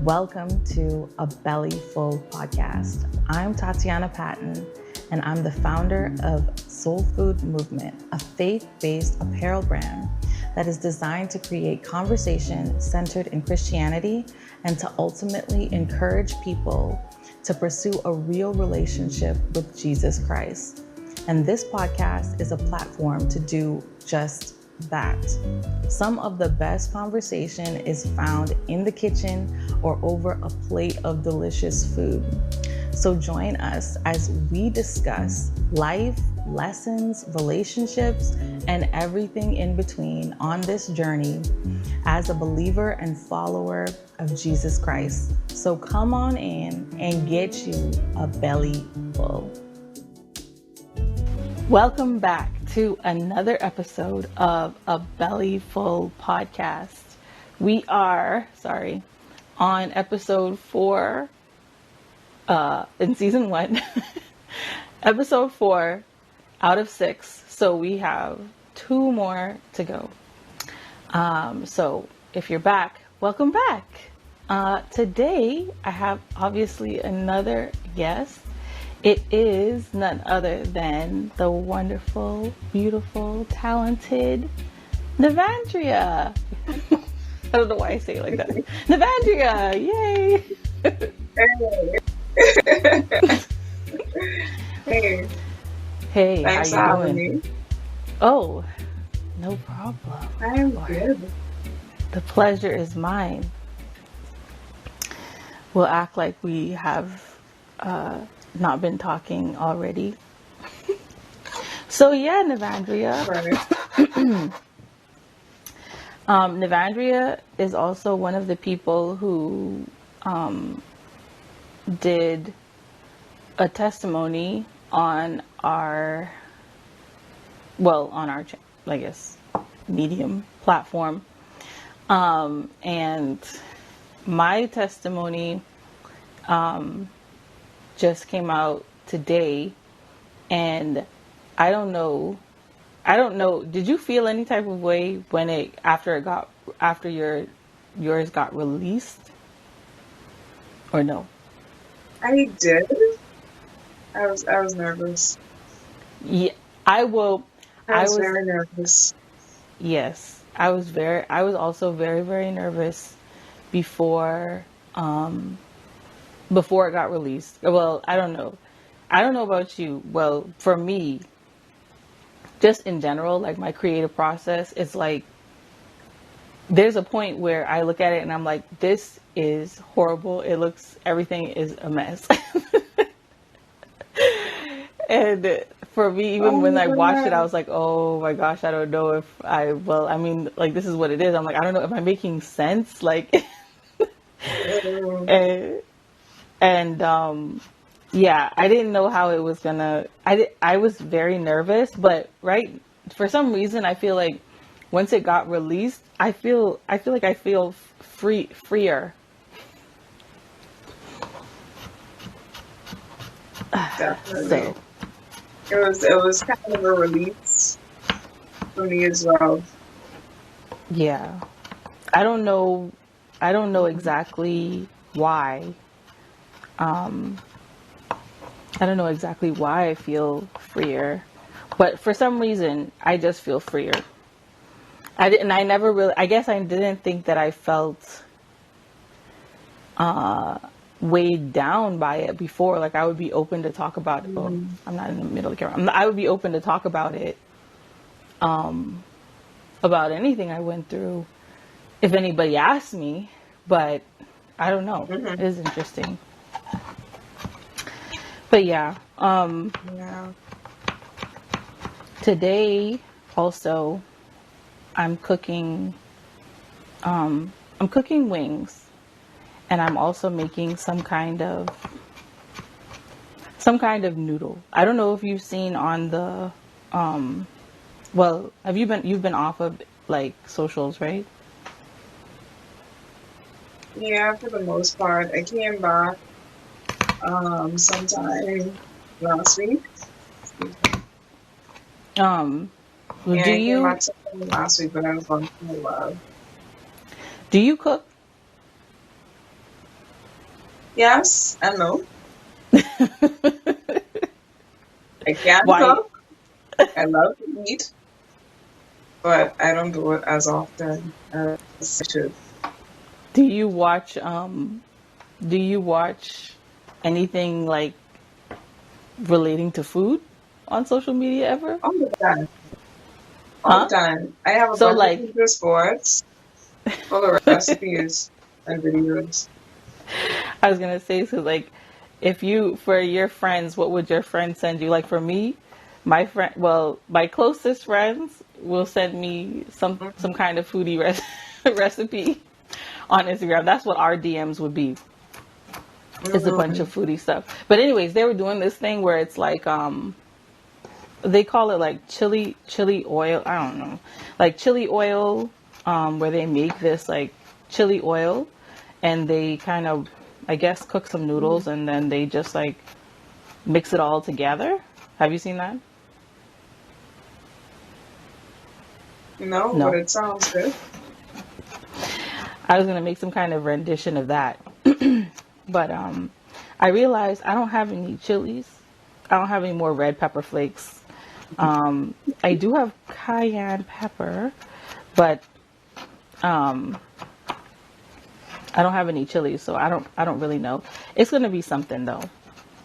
Welcome to A Belly Full podcast. I'm Tatiana Patton, and I'm the founder of Soul Food Movement, a faith-based apparel brand that is designed to create conversation centered in Christianity and to ultimately encourage people to pursue a real relationship with Jesus Christ. And this podcast is a platform to do just that. Some of the best conversation is found in the kitchen or over a plate of delicious food. So join us as we discuss life, lessons, relationships, and everything in between on this journey as a believer and follower of Jesus Christ. So come on in and get you a belly full. Welcome back to another episode of A Belly Full podcast. We are, on episode 4 in season 1, episode 4 out of 6. So we have 2 more to go. So if you're back, welcome back. Today I have obviously another guest. It is none other than the wonderful, beautiful, talented Nevandria. I don't know why I say it like that. Nevandria, yay! Hey. Hey, Thanks how for you having doing? me. Oh, no problem. I'm good. The pleasure is mine. We'll act like we have not been talking already. So yeah, Nevandria. Right. Nevandria is also one of the people who did a testimony on our I guess, Medium platform. And my testimony just came out today, and I don't know, did you feel any type of way when after yours got released, or no? I did. I was nervous. Yeah, I was very nervous. Yes, I was also very, very nervous before it got released. Well, I don't know about you. Well, for me, just in general, like my creative process, it's like there's a point where I look at it and I'm like, this is horrible. Everything is a mess. And for me, even when I watched it, I was like, oh my gosh, I don't know if like this is what it is. I'm like, I don't know, am I making sense? Like, and yeah, I didn't know how it was gonna. I was very nervous, but for some reason, I feel like once it got released, I feel like I feel freer. Definitely. It was kind of a release for me as well. Yeah, I don't know exactly why. I don't know exactly why I feel freer, but for some reason I just feel freer. I guess I didn't think that I felt weighed down by it before. Like I would be open to talk about it. Oh, I'm not in the middle of the camera. I would be open to talk about it, about anything I went through if anybody asked me, but I don't know. It is interesting. But yeah, today also I'm cooking wings, and I'm also making some kind of noodle. I don't know if you've seen on the you've been off of like socials, right? Yeah, for the most part. I came back sometime last week. Yeah, Do I came you back last week, but I was gone for a while. do you cook? Yes and no. I can Why cook. I love to eat, but I don't do it as often as I should. do you watch do you watch anything like relating to food on social media ever? All the time. All the Huh? time. I have a So bunch of like Pinterest boards full of recipes and videos. I was gonna say, so like, if you for your friends, what would your friends send you? Like for me, my closest friends will send me some kind of foodie recipe on Instagram. That's what our DMs would be. Is a bunch of Mm-hmm. foodie stuff. But anyways, they were doing this thing where it's like they call it like chili oil. I don't know, like chili oil, where they make this like chili oil, and they kind of, I guess, cook some noodles and then they just like mix it all together. Have you seen that? No, but No. it sounds good. I was gonna make some kind of rendition of that, but I realized I don't have any chilies. I don't have any more red pepper flakes. I do have cayenne pepper, but I don't have any chilies, so I don't really know. It's gonna be something though.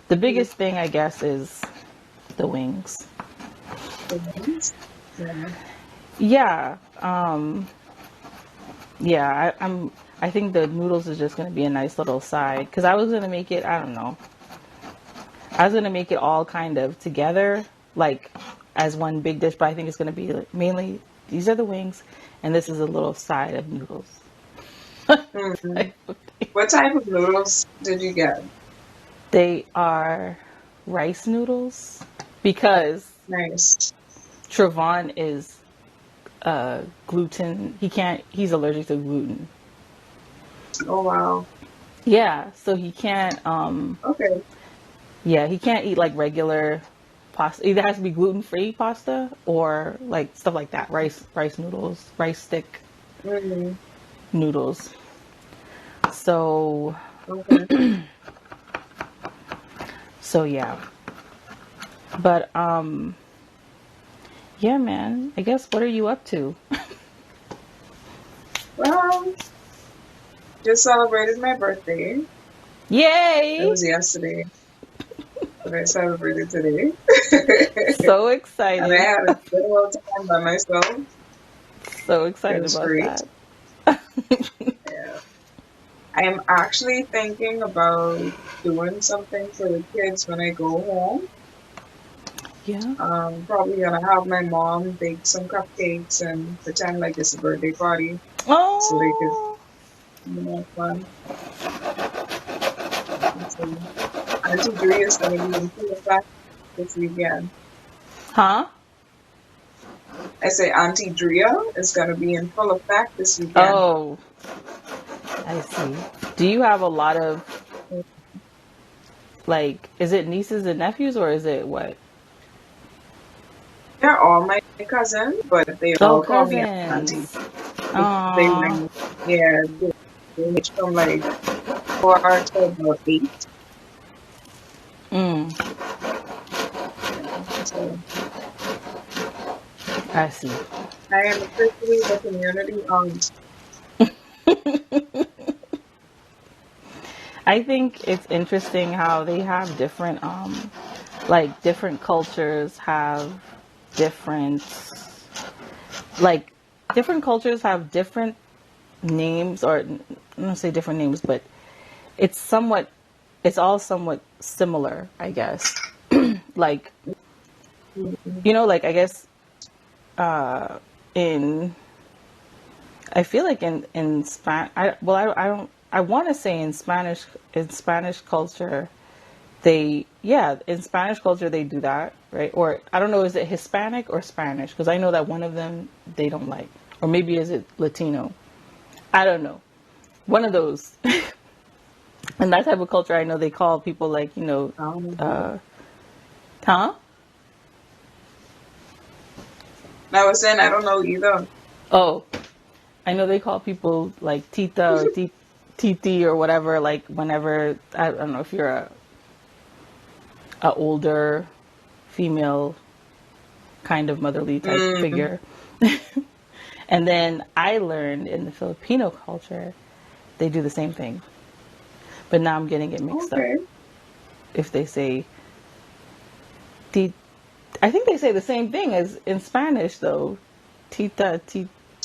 The biggest thing I guess is the wings. Yeah. Yeah, yeah. I think the noodles is just gonna be a nice little side because I was gonna make it. I don't know. I was gonna make it all kind of together, like as one big dish. But I think it's gonna be like, mainly these are the wings, and this is a little side of noodles. Mm. What type of noodles did you get? They are rice noodles because Nice. Trevon is gluten. He's allergic to gluten. Oh wow. Yeah, so he can't Okay. yeah, he can't eat like regular pasta. Either has to be gluten-free pasta or like stuff like that. Rice noodles, rice stick Mm. noodles. So Okay. so yeah. But yeah, man. I guess what are you up to? Well, just celebrated my birthday. It Yay! was yesterday, but I celebrated today. So And I excited. had a good old time by myself. So It excited was about great. that. Yeah. I am actually thinking about doing something for the kids when I go home. Yeah. Probably gonna have my mom bake some cupcakes and pretend like it's a birthday party so they could, Oh. have fun. And so Auntie Dre is gonna be in full effect this weekend. Huh? I say Auntie Drea is gonna be in full effect this weekend. Oh, I see. Do you have a lot of like, is it nieces and nephews or is it what? They're all my cousins, but they Oh, all call me Auntie. cousins. They Oh, range, yeah, they range from like 4 to about 8. mm, Yeah. So I see. I am officially the community aunt. I think it's interesting how they have different, like different cultures have different, like different cultures have different names, or I don't want to say different names, but it's somewhat, it's all somewhat similar, I guess. Like, like I guess in I feel like in Span I don't I want to say in Spanish culture in Spanish culture they do that, right? Or I don't know, is it Hispanic or Spanish? Because I know that one of them they don't like, or maybe is it Latino? I don't know, one of those. And that type of culture, I know they call people like Um, uh, huh? I was saying I don't know either. Oh, I know they call people like tita or titi or whatever, like whenever, I don't know if you're a older female kind of motherly type Mm, figure. And then I learned in the Filipino culture, they do the same thing. But now I'm getting it mixed up. okay. If they say, ti- I think they say the same thing as in Spanish though. Tita,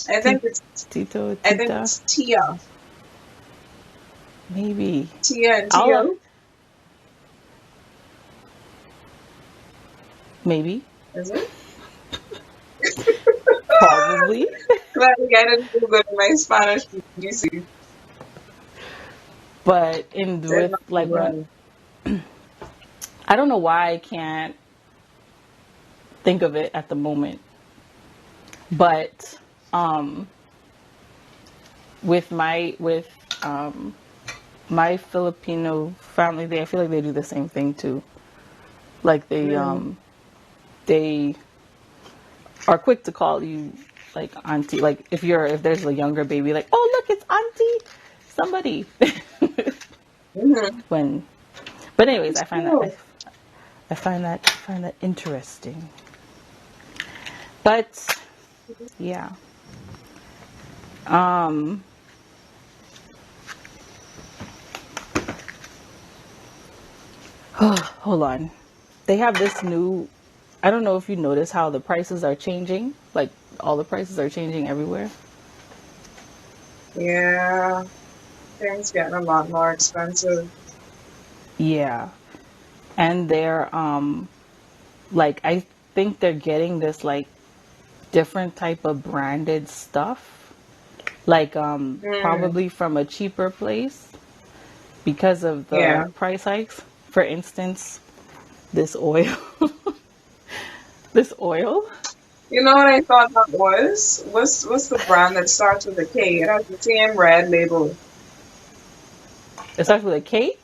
I ti- think it's tito, I think tita. it's Tia. Maybe. Tia and I'll, Tio. maybe. Is it? Probably. Glad I didn't do good in my Spanish GC. But in Said with nothing like when wrong. I don't know why I can't think of it at the moment. But um with um my Filipino family, I feel like they do the same thing too. Like Mm. they are quick to call you like auntie. Like if there's a younger baby, like, oh look, it's auntie somebody. Mm-hmm. when but anyways, It's cool. I find that interesting. But yeah. Um hold on. They have this new, I don't know if you notice how the prices are changing. Like all the prices are changing everywhere. Yeah, things getting a lot more expensive. Yeah. And they're like I think they're getting this like different type of branded stuff. Like Mm. probably from a cheaper place because of Yeah. the price hikes. For instance, this oil. This oil. You know what I thought that was? What's the brand that starts with a K? It has the same red label. It starts with a K.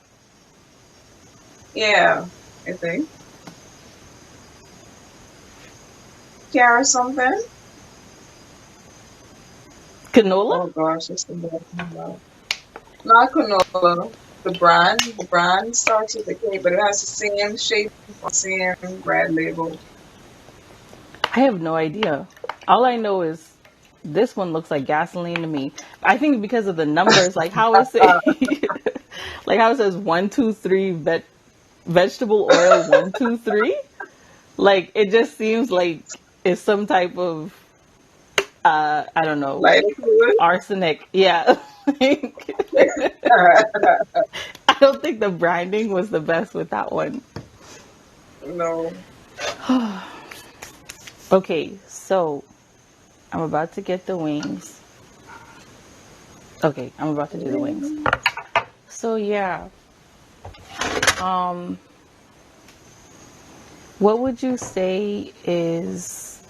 Yeah, I think. Care or something? Canola? Oh gosh, what's the brand? Not canola. The brand starts with a K, but it has the same shape, same red label. I have no idea. All I know is this one looks like gasoline to me. I think because of the numbers, like how it say, like how it says 1, 2, 3 vegetable oil 1, 2, 3. Like it just seems like it's some type of I don't know, Lighter fluid? arsenic. Yeah. Like, I don't think the branding was the best with that one. No. Okay, so I'm about to get the wings. Okay, I'm about to do the wings. So yeah, um, what would you say is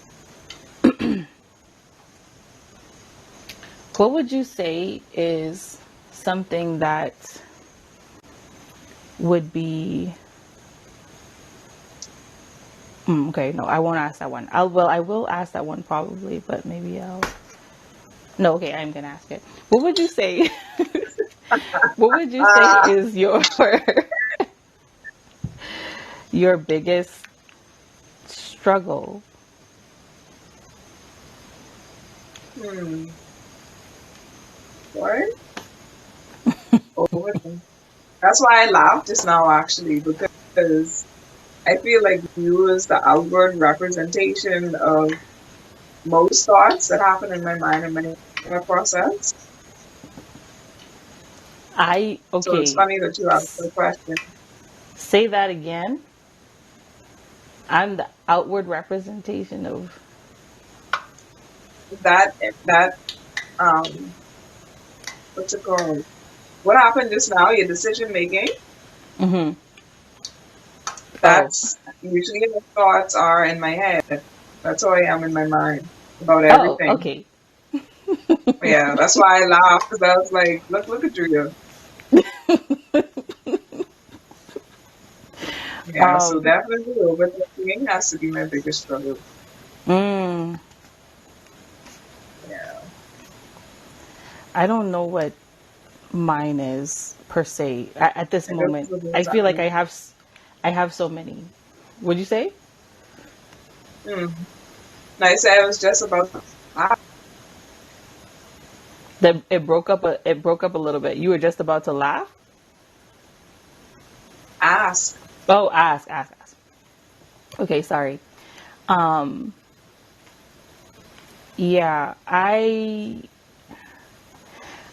what would you say is something that would be okay, no, I won't ask that one. I will ask that one probably, but maybe I'll no, okay, I'm gonna ask it. What would you say what would you say Ah, is your your biggest struggle? hmm. What? Overthink. That's why I laughed just now, actually, because I feel like you is the outward representation of most thoughts that happen in my mind and my process. So it's Okay, funny that you asked the question. say that again. I'm the outward representation of. That um what's it called? What happened just now, your decision making, Hmm. Oh, that's usually the thoughts are in my head. That's how I am in my mind about oh, everything. okay. Yeah, that's why I laughed because I was like, look at Julia. Yeah, so Um, definitely overthinking has to be my biggest struggle. mm, I don't know what mine is per se at this I don't moment. know I those feel like either. I have so many. Would you say Mm. Like I said, I was just about to that it broke up a little bit? You were just about to laugh? ask. Oh, ask. Okay, sorry. Um, yeah,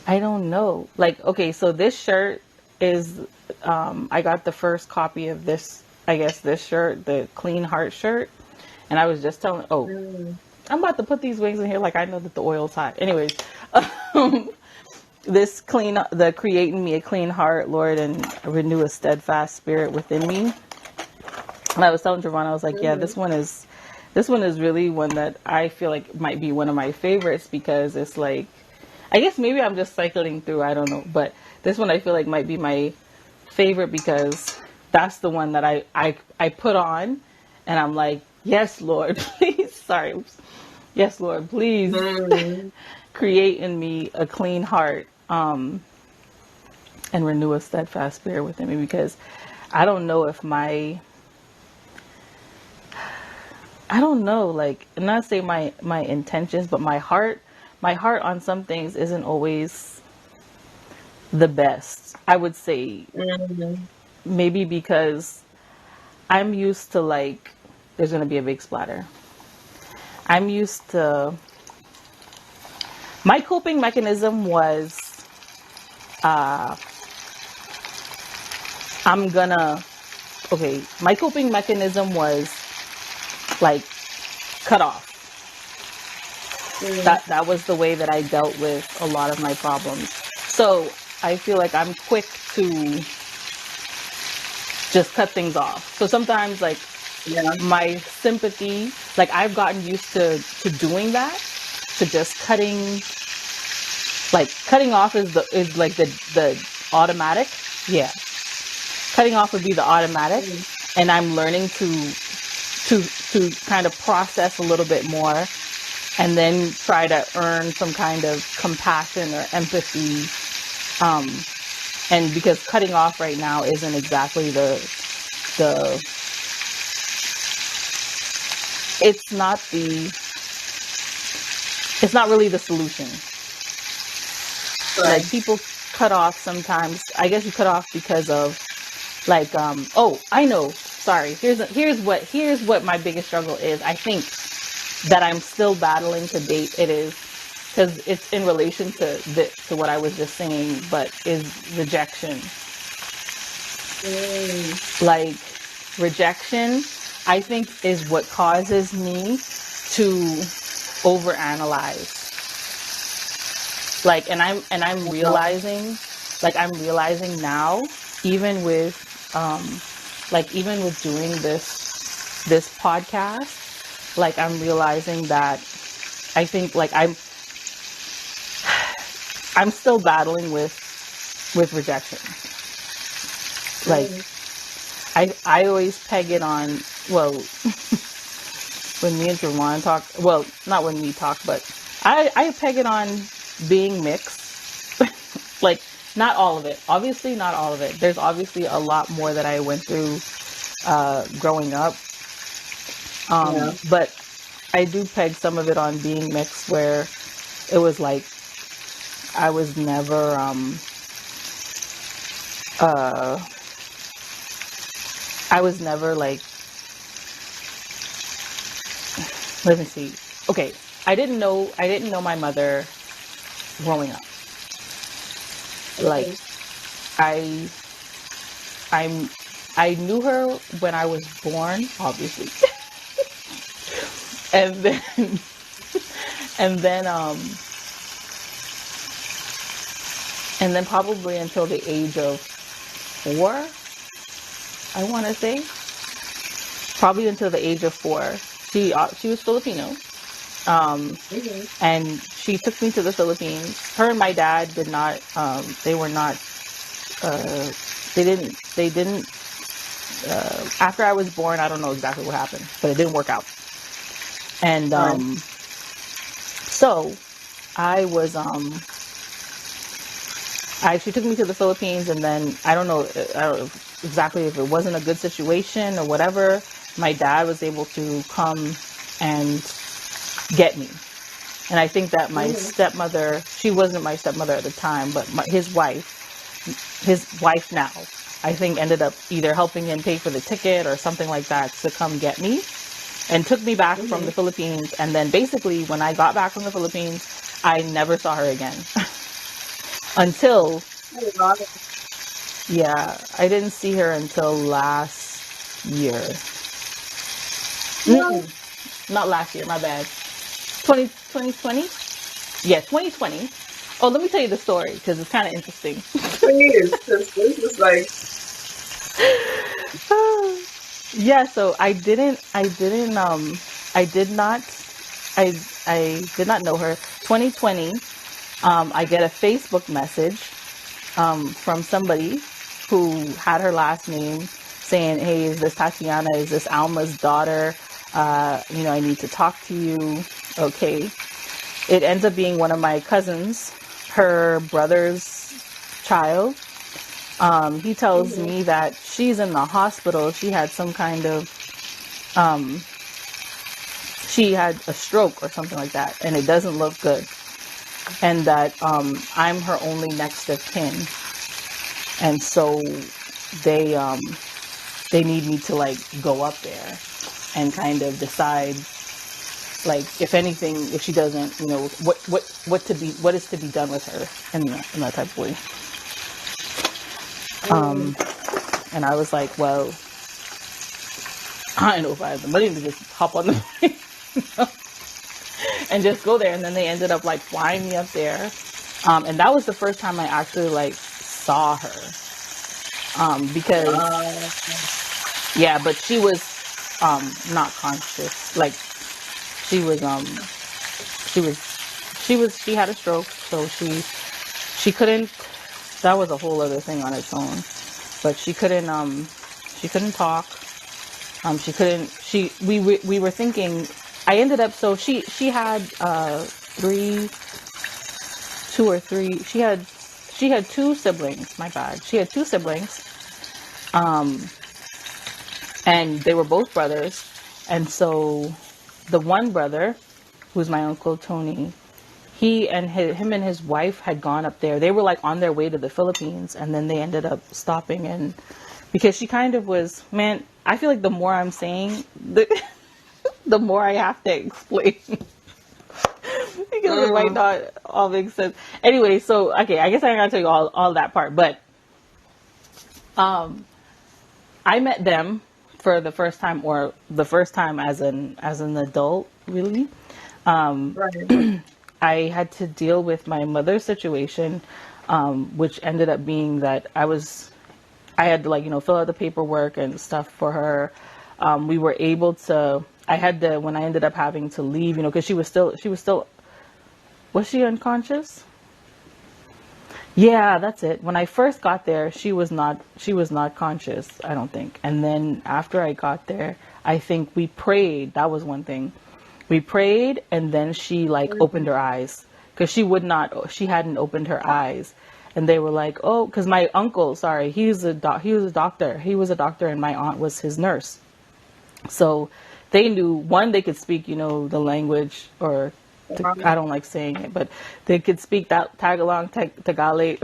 I don't know. Like, okay, so this shirt is, I got the first copy of this, I guess, this shirt, the Clean Heart shirt. And I was just telling, oh, Mm. I'm about to put these wings in here like I know that the oil's hot. Anyways, um, the creating me a clean heart, Lord, and renew a steadfast spirit within me. And I was telling Javon, I was like, yeah, Mm-hmm. this one is really one that I feel like might be one of my favorites because it's like, I guess maybe I'm just cycling through, I don't know, but this one I feel like might be my favorite because that's the one that I put on and I'm like, yes, Lord, please, sorry, oops. Yes, Lord, please Mm. create in me a clean heart, and renew a steadfast spirit within me because I don't know if I don't know, like, not say my intentions, but my heart on some things isn't always the best. I would say Mm. maybe because I'm used to like there's gonna be a big splatter. I'm used to my coping mechanism was I'm gonna okay, my coping mechanism was like cut off. Mm. That was the way that I dealt with a lot of my problems. So I feel like I'm quick to just cut things off. So sometimes like Yeah. my sympathy, like I've gotten used to doing that, to just cutting off is like the automatic. Yeah. Cutting off would be the automatic, Mm. and I'm learning to kind of process a little bit more and then try to earn some kind of compassion or empathy. Um, and because cutting off right now isn't exactly the it's not the it's not really the solution. Right. Like people cut off sometimes. I guess you cut off because of like oh, I know. Sorry. Here's what my biggest struggle is. I think that I'm still battling to date. It is because it's in relation to what I was just saying, but is rejection. Mm. Like rejection, I think is what causes me to overanalyze. Like, I'm realizing now, even with, even with doing this podcast, like I'm realizing that I think like I'm still battling with rejection. Like Mm. I always peg it on, well, when me and Jerwan talk, well, not when we talk, but I peg it on being mixed. Like, not all of it. Obviously, not all of it. There's obviously a lot more that I went through growing up. Yeah. But I do peg some of it on being mixed, where it was like I was never, uh, I was never like, let me see. Okay, I didn't know my mother growing up. Like, Okay. I, I'm, I knew her when I was born, obviously, and then, and then, and then probably until the age of 4, I want to say, probably until the age of 4. She was Filipino, um, Mm-hmm. and she took me to the Philippines. Her and my dad did not. They were not. Uh, they didn't. They didn't. After I was born, I don't know exactly what happened, but it didn't work out. And All right. so I was. she took me to the Philippines, and then I don't know exactly if it wasn't a good situation or whatever. My dad was able to come and get me. And I think that my Mm-hmm. stepmother, she wasn't my stepmother at the time, but his wife now, I think ended up either helping him pay for the ticket or something like that to come get me and took me back from Mm-hmm. the Philippines. And then basically, when I got back from the Philippines, I never saw her again until, Oh, wow. yeah, I didn't see her until last year. Well, Not last year, my bad. 2020? Yeah, 2020. Oh, let me tell you the story because it's kind of interesting. please, because this is like, Yeah, so I did not, I did not know her. 2020, I get a Facebook message, from somebody who had her last name saying, "Hey, is this Tatiana? Is this Alma's daughter? I need to talk to you." Okay. It ends up being one of my cousins, her brother's child. He tells mm-hmm. me that she's in the hospital. Um, she had a stroke or something like that, and it doesn't look good. And that I'm her only next of kin, and so they um, they need me to like go up there and kind of decide, like, if anything, if she doesn't, what is to be done with her in that type of way. Mm-hmm. And I was like, well, I don't know if I have the money to just hop on the plane and just go there. And then they ended up like flying me up there. And that was the first time I actually like saw her. Because Wow. yeah, but she was not conscious. Like she was she was she had a stroke, so she couldn't, that was a whole other thing on its own. But she couldn't talk. She couldn't. We were thinking. I ended up. So she had three, two or three. She had two siblings. My bad. She had two siblings. Um, and they were both brothers. And so the one brother, who's my uncle Tony, him and his wife had gone up there. They were like on their way to the Philippines, and then they ended up stopping, and because she kind of was, man, I feel like the more I'm saying, the more I have to explain because it might Mm. not all make sense. Anyway, so okay, I guess I gotta tell you all that part, but um, I met them for the first time, or the first time as an adult, really. Um, Right. I had to deal with my mother's situation, which ended up being that I had to, like, fill out the paperwork and stuff for her. We were able to, I had to, when I ended up having to leave, because was she unconscious? Yeah, that's it. When I first got there, she was not conscious, I don't think. And then after I got there, I think we prayed. That was one thing. We prayed, and then she like Mm-hmm. opened her eyes because she hadn't opened her eyes. And they were like, "Oh, because my uncle, sorry, he was a doctor. He was a doctor, and my aunt was his nurse. So they knew, one, they could speak, the language, or Wow. I don't like saying it, but they could speak that Tagalog, Tagalog.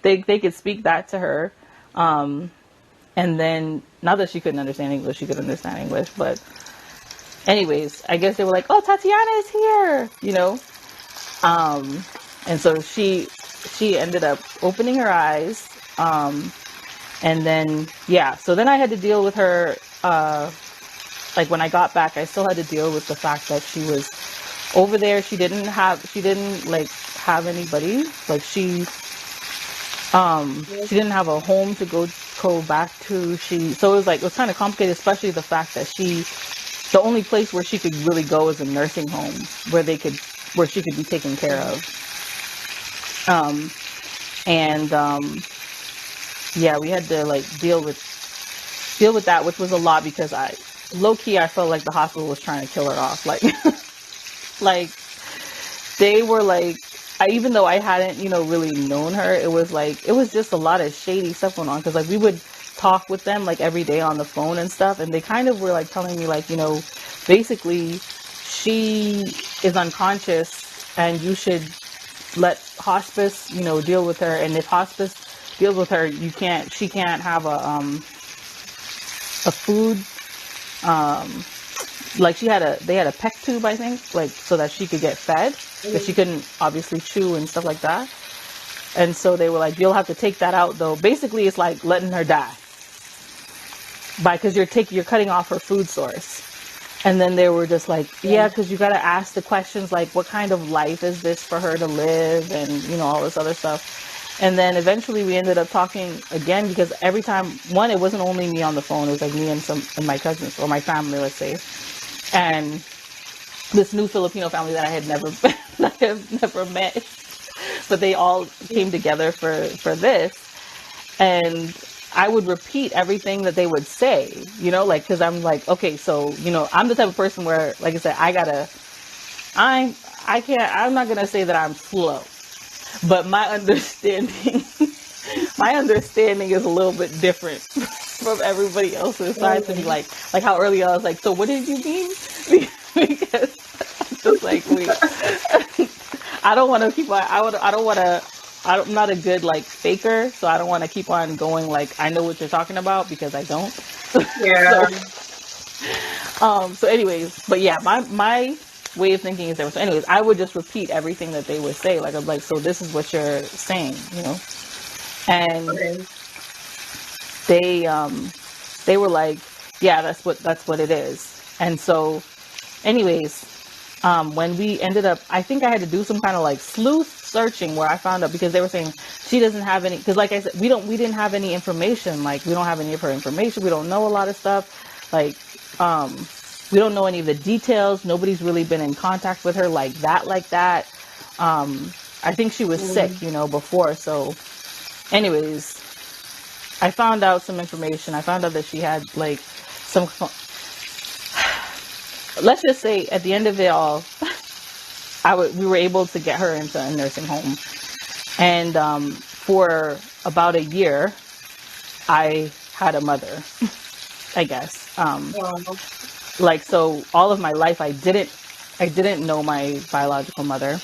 They could speak that to her. And then, not that she couldn't understand English, she could understand English, but anyways, I guess they were like, "Oh, Tatiana is here," Um, and so she ended up opening her eyes. And then, yeah, so then I had to deal with her. Like when I got back, I still had to deal with the fact that she was over there. She didn't like have anybody. Like she didn't have a home to go back to. So it was kind of complicated, especially the fact that the only place where she could really go is a nursing home where she could be taken care of. Um, and yeah, we had to like deal with that, which was a lot because low key, I felt like the hospital was trying to kill her off. Like, like they were like, even though I hadn't, really known her, it was just a lot of shady stuff going on. Cause like we would talk with them like every day on the phone and stuff. And they kind of were like telling me like, basically she is unconscious and you should let hospice, deal with her. And if hospice deals with her, she can't have a food, like they had a peck tube, I think, like so that she could get fed, because she couldn't obviously chew and stuff like that. And so they were like, you'll have to take that out though. Basically it's like letting her die because you're cutting off her food source. And then they were just like, yeah, because you got to ask the questions like, what kind of life is this for her to live, and all this other stuff. And then eventually we ended up talking again, because every time, it wasn't only me on the phone, it was like me and my cousins, or my family, let's say, and this new Filipino family that I had never met, but they all came together for this. And I would repeat everything that they would say, because I'm like, okay, so, I'm the type of person where, like I said, I'm not going to say that I'm slow, but my understanding is a little bit different from everybody else's. So I had to be like how earlier I was like, so what did you mean? Because I'm just like, wait, I don't want to keep on, I'm not a good like faker, so I don't want to keep on going like I know what you're talking about, because I don't. Yeah. So anyways, but yeah, my way of thinking is different. So anyways, I would just repeat everything that they would say. Like I'm like, so this is what you're saying, and they were like, yeah, that's what it is. And so anyways, when we ended up, I think I had to do some kind of like sleuth searching, where I found out, because they were saying she doesn't have any, because like I said, we didn't have any information, like we don't have any of her information, we don't know a lot of stuff, like we don't know any of the details, nobody's really been in contact with her like that. I think she was sick, before. So anyways, I found out some information. I found out that she had like some, let's just say at the end of it all, we were able to get her into a nursing home. And for about a year, I had a mother, I guess. Like, so all of my life, I didn't know my biological mother.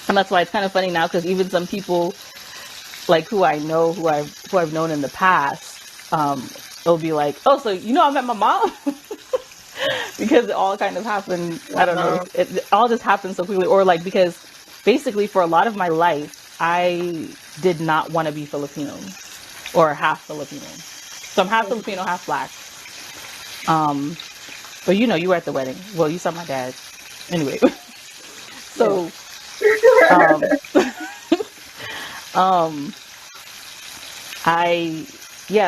And that's why it's kind of funny now, because even some people like who I know, who I've known in the past, it'll be like, oh, so I met my mom. Because it all kind of happened, I don't know, it all just happened so quickly. Or like, because basically for a lot of my life, I did not want to be Filipino or half Filipino. So I'm half Filipino, half black. But you were at the wedding. Well, you saw my dad. Anyway. So,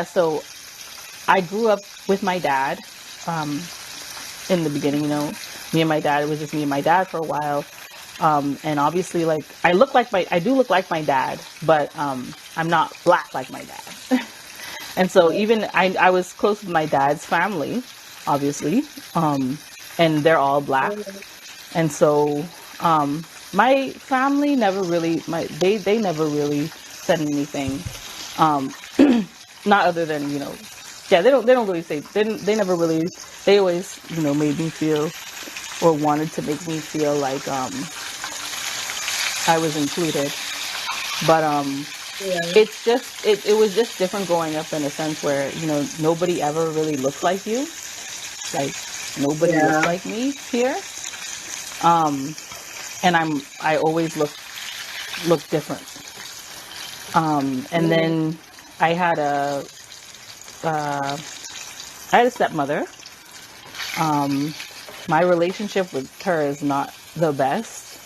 so I grew up with my dad. In the beginning, me and my dad, it was just me and my dad for a while. And obviously, like, I do look like my dad, but I'm not black like my dad. And so even I was close with my dad's family, obviously, and they're all black. And so my family never really, they never really said anything, not other than, yeah, they don't really say, they never really, they always, made me feel, or wanted to make me feel like I was included. But it's just, it was just different growing up, in a sense where, nobody ever really looked like you. Like, nobody looked like me here. And I always look different. And then I had a stepmother. My relationship with her is not the best.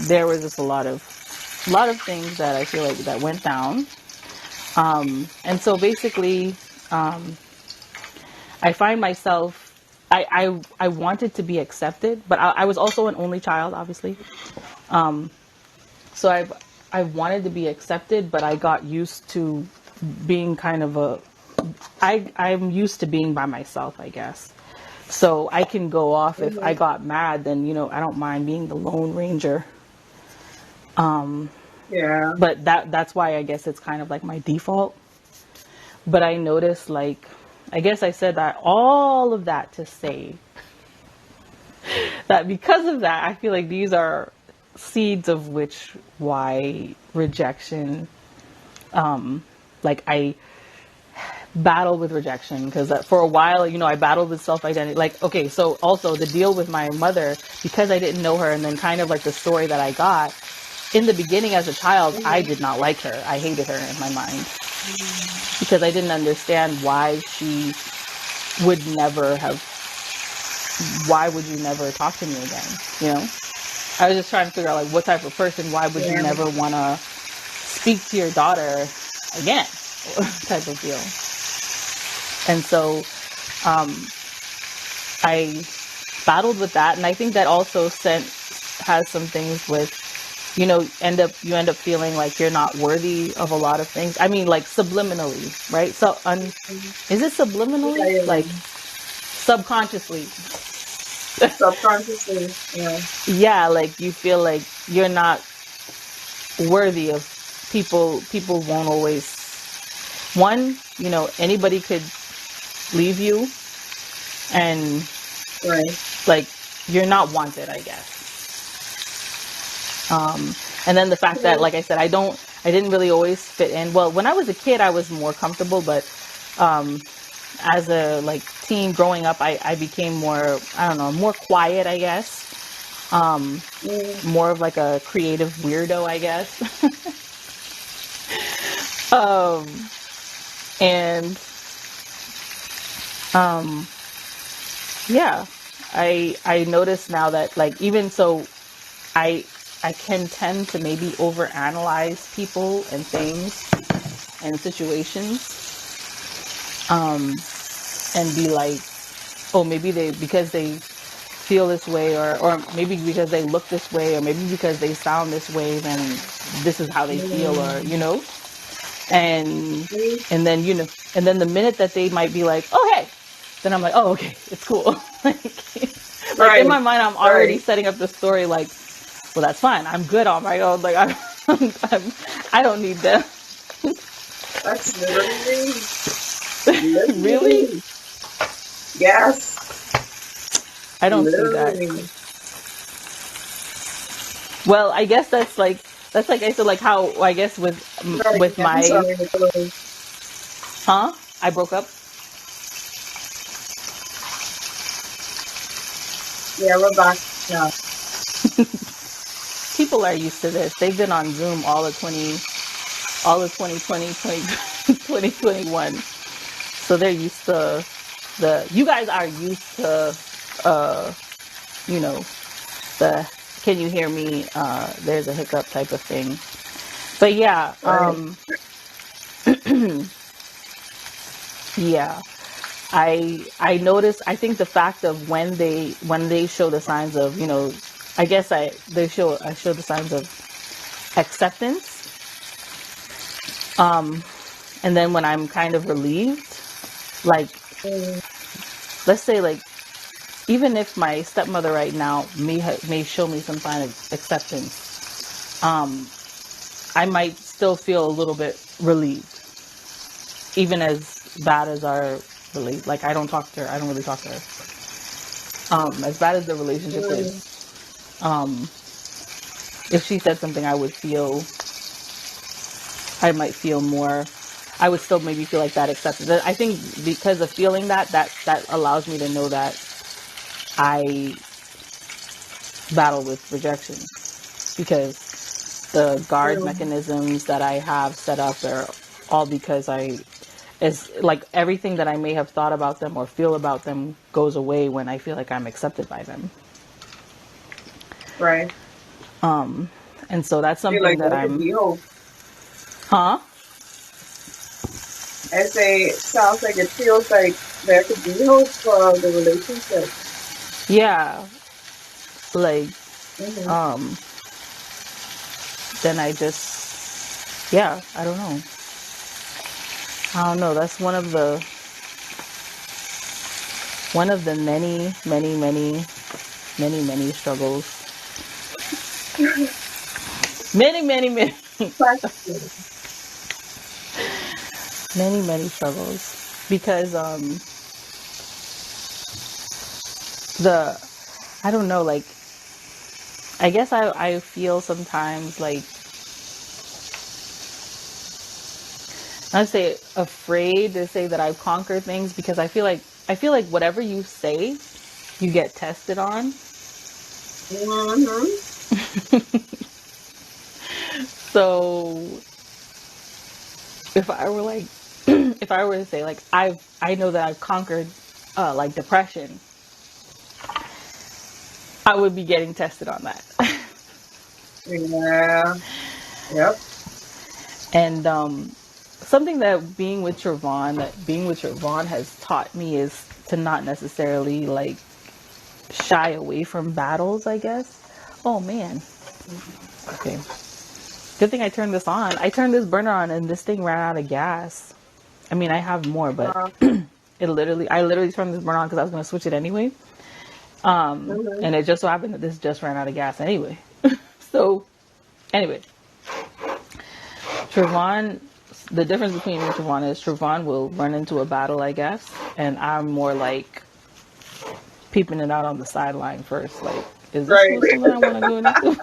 There was just a lot of things that I feel like that went down. And so basically, I find myself, I wanted to be accepted, but I was also an only child, obviously. So I wanted to be accepted, but I got used to being kind of I'm used to being by myself, I guess. So I can go off if I Mm-hmm. got mad, then, I don't mind being the Lone Ranger. Yeah. But that's why I guess it's kind of like my default. But I noticed, like, I guess I said that all of that to say that because of that, I feel like these are seeds of which why rejection, like I battled with rejection because for a while, I battled with self-identity. Like, okay, so also the deal with my mother, because I didn't know her, and then kind of like the story that I got in the beginning as a child, I Mm-hmm. did not like her. I hated her in my mind because I didn't understand why she would never have, why would you never talk to me again? You know, I was just trying to figure out like what type of person, why would you Yeah. never want to speak to your daughter again, type of deal. And so I battled with that, and I think that also has some things with, you end up feeling like you're not worthy of a lot of things. I mean, like subliminally, right? So Mhm. is it Yeah, subliminally, yeah. like subconsciously? Subconsciously. Yeah. Yeah, like you feel like you're not worthy of people won't always, one, anybody could leave you, and Right. like you're not wanted, I guess. And then the fact that, Yeah. like I said, I didn't really always fit in. Well, when I was a kid, I was more comfortable, but as a like teen growing up, I became more, I don't know, more quiet, I guess. Mm. More of like a creative weirdo, I guess. um, and yeah, I notice now that like even so, I I can tend to maybe overanalyze people and things and situations, and be like, oh, maybe because they feel this way, or maybe because they look this way, or maybe because they sound this way, then this is how they feel, or Mm. and Mm. and then and then the minute that they might be like, oh hey, then I'm like, oh okay, it's cool. Like in Right. my mind, I'm already Right. setting up the story like, well, that's fine, I'm good on my own, like I don't need them. That's literally, Really? literally. Yes. I don't see that. Literally. Well, I guess that's like I said, like how I guess with Right. with I'm my, sorry, Nicole. huh? I broke up. Yeah, we're back now. People are used to this. They've been on Zoom all of 2020, 2021. So they're used to you guys are used to, uh, you know, the, can you hear me? There's a hiccup type of thing. But yeah, Right. yeah. I noticed, I think the fact of when they show the signs of, I guess I show the signs of acceptance. And then when I'm kind of relieved, like, Mm. let's say, like, even if my stepmother right now may show me some sign of acceptance, I might still feel a little bit relieved, even as bad as our relate. Like, I don't talk to her. I don't really talk to her. As bad as the relationship Mm. is, if she said something, I might feel more. I would still maybe feel like that acceptance. I think because of feeling that allows me to know that I battle with rejection, because the guard Mm. mechanisms that I have set up are all because it's like everything that I may have thought about them or feel about them goes away when I feel like I'm accepted by them. Right. And so that's Feel something like that there could I'm, be hope. huh? I say it sounds like it feels like there could be hope for the relationship. Yeah, like, Mm-hmm. um, then I just, yeah, I don't know. That's one of the many, many, many, many, many struggles. Many, many, many, many, many struggles. Because I don't know, like, I guess I feel sometimes like, I'd say afraid to say that I've conquered things, because I feel like whatever you say, you get tested on. Mm-hmm. So if I were like, if I were to say like I know that I've conquered like depression, I would be getting tested on that. Yeah. Yep. And something that being with Trevon has taught me is to not necessarily like shy away from battles, I guess. Oh man. Okay. Good thing I turned this on. I turned this burner on and this thing ran out of gas. I mean, I have more, but Uh, I literally turned this burner on because I was going to switch it anyway. mhm. And it just so happened that this just ran out of gas anyway. So, anyway, Trevon, the difference between me and Trevon is Trevon will run into a battle, I guess, and I'm more like peeping it out on the sideline first. Like, is this Right. something I want to go into?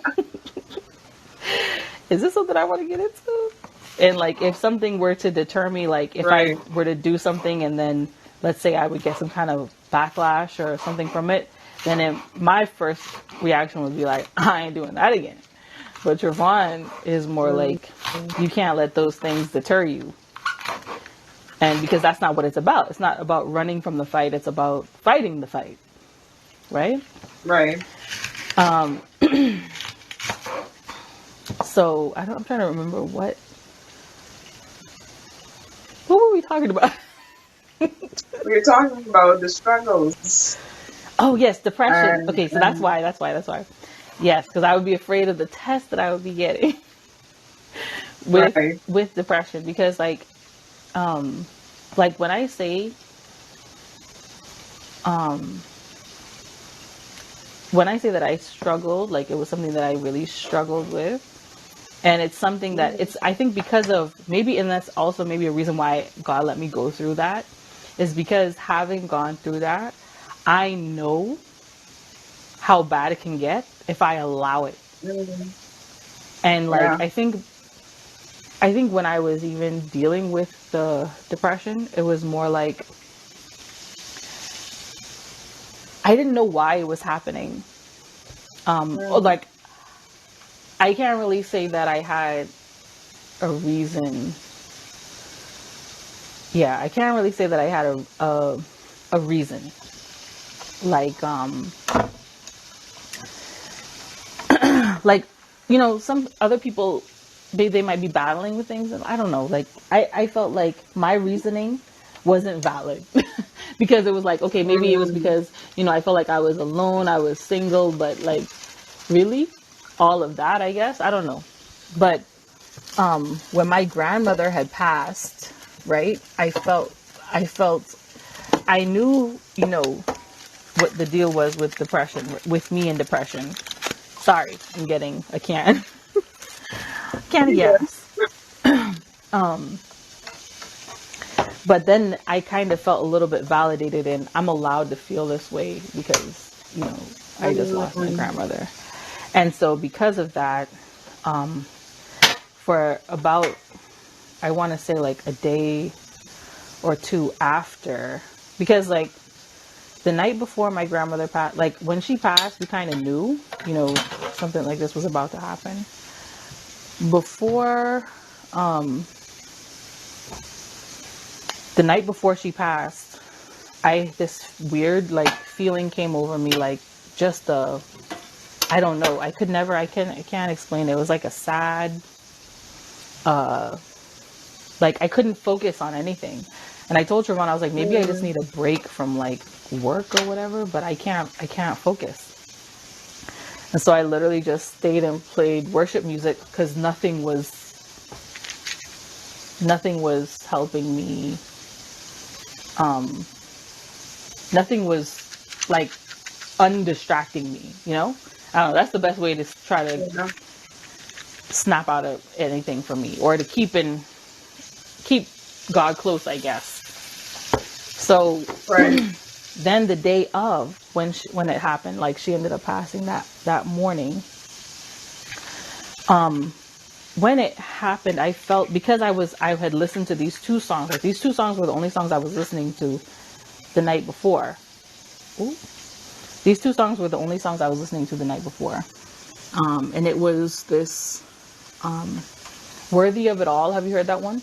Is this something I want to get into? And like, if something were to deter me, like if I Right. were to do something and then let's say I would get some kind of backlash or something from it, then my first reaction would be like, I ain't doing that again. But Trevon is more like, Mhm. you can't let those things deter you. And because that's not what it's about. It's not about running from the fight. It's about fighting the fight. Right? Right. So I'm trying to remember what were we talking about? We're talking about the struggles Oh yes, depression. Okay, so that's and why. Yes, because I would be afraid of the test that I would be getting with right. depression. Because like when I say um, that I struggled, like it was something that I really struggled with, and it's something that Mhm. it's I think because of maybe, and that's also maybe a reason why God let me go through that, is because having gone through that, I know how bad it can get if I allow it. Mhm. And Yeah. like I think when I was even dealing with the depression, it was more like I didn't know why it was happening. Or Mhm. like I can't really say that I had a reason. Yeah, I can't really say that I had a reason. Like like some other people, they might be battling with things, and I don't know, like I felt like my reasoning wasn't valid. Because it was like, okay, maybe it was Mhm. because I felt like I was alone, I was single, but like really all of that, I guess, I don't know. But when my grandmother had passed, right, I felt I knew what the deal was with depression, with me and depression. Sorry, I'm getting a can of Yeah. gas. But then I kind of felt a little bit validated, and I'm allowed to feel this way because, I just lost my Mhm. grandmother. And so because of that, for about, I want to say like a day or two after, because like the night before my grandmother passed, like when she passed, we kind of knew, something like this was about to happen. Before, the night before she passed, this weird like feeling came over me, like just I don't know, I can't explain it. It was like a sad, like I couldn't focus on anything. And I told Trevon, I was like, maybe I just Mhm. need a break from like work or whatever, but I can't focus. And so I literally just stayed and played worship music because nothing was helping me nothing was like undistracting me, you know? I don't know, that's the best way to try to Yeah. snap out of anything for me, or to keep God close, I guess. So Right. then the day of when it happened, like she ended up passing that morning. When it happened, I felt, because I had listened to these two songs. Like, these two songs were the only songs I was listening to the night before. Ooh. These two songs were the only songs I was listening to the night before. And it was this Worthy of It All. Have you heard that one?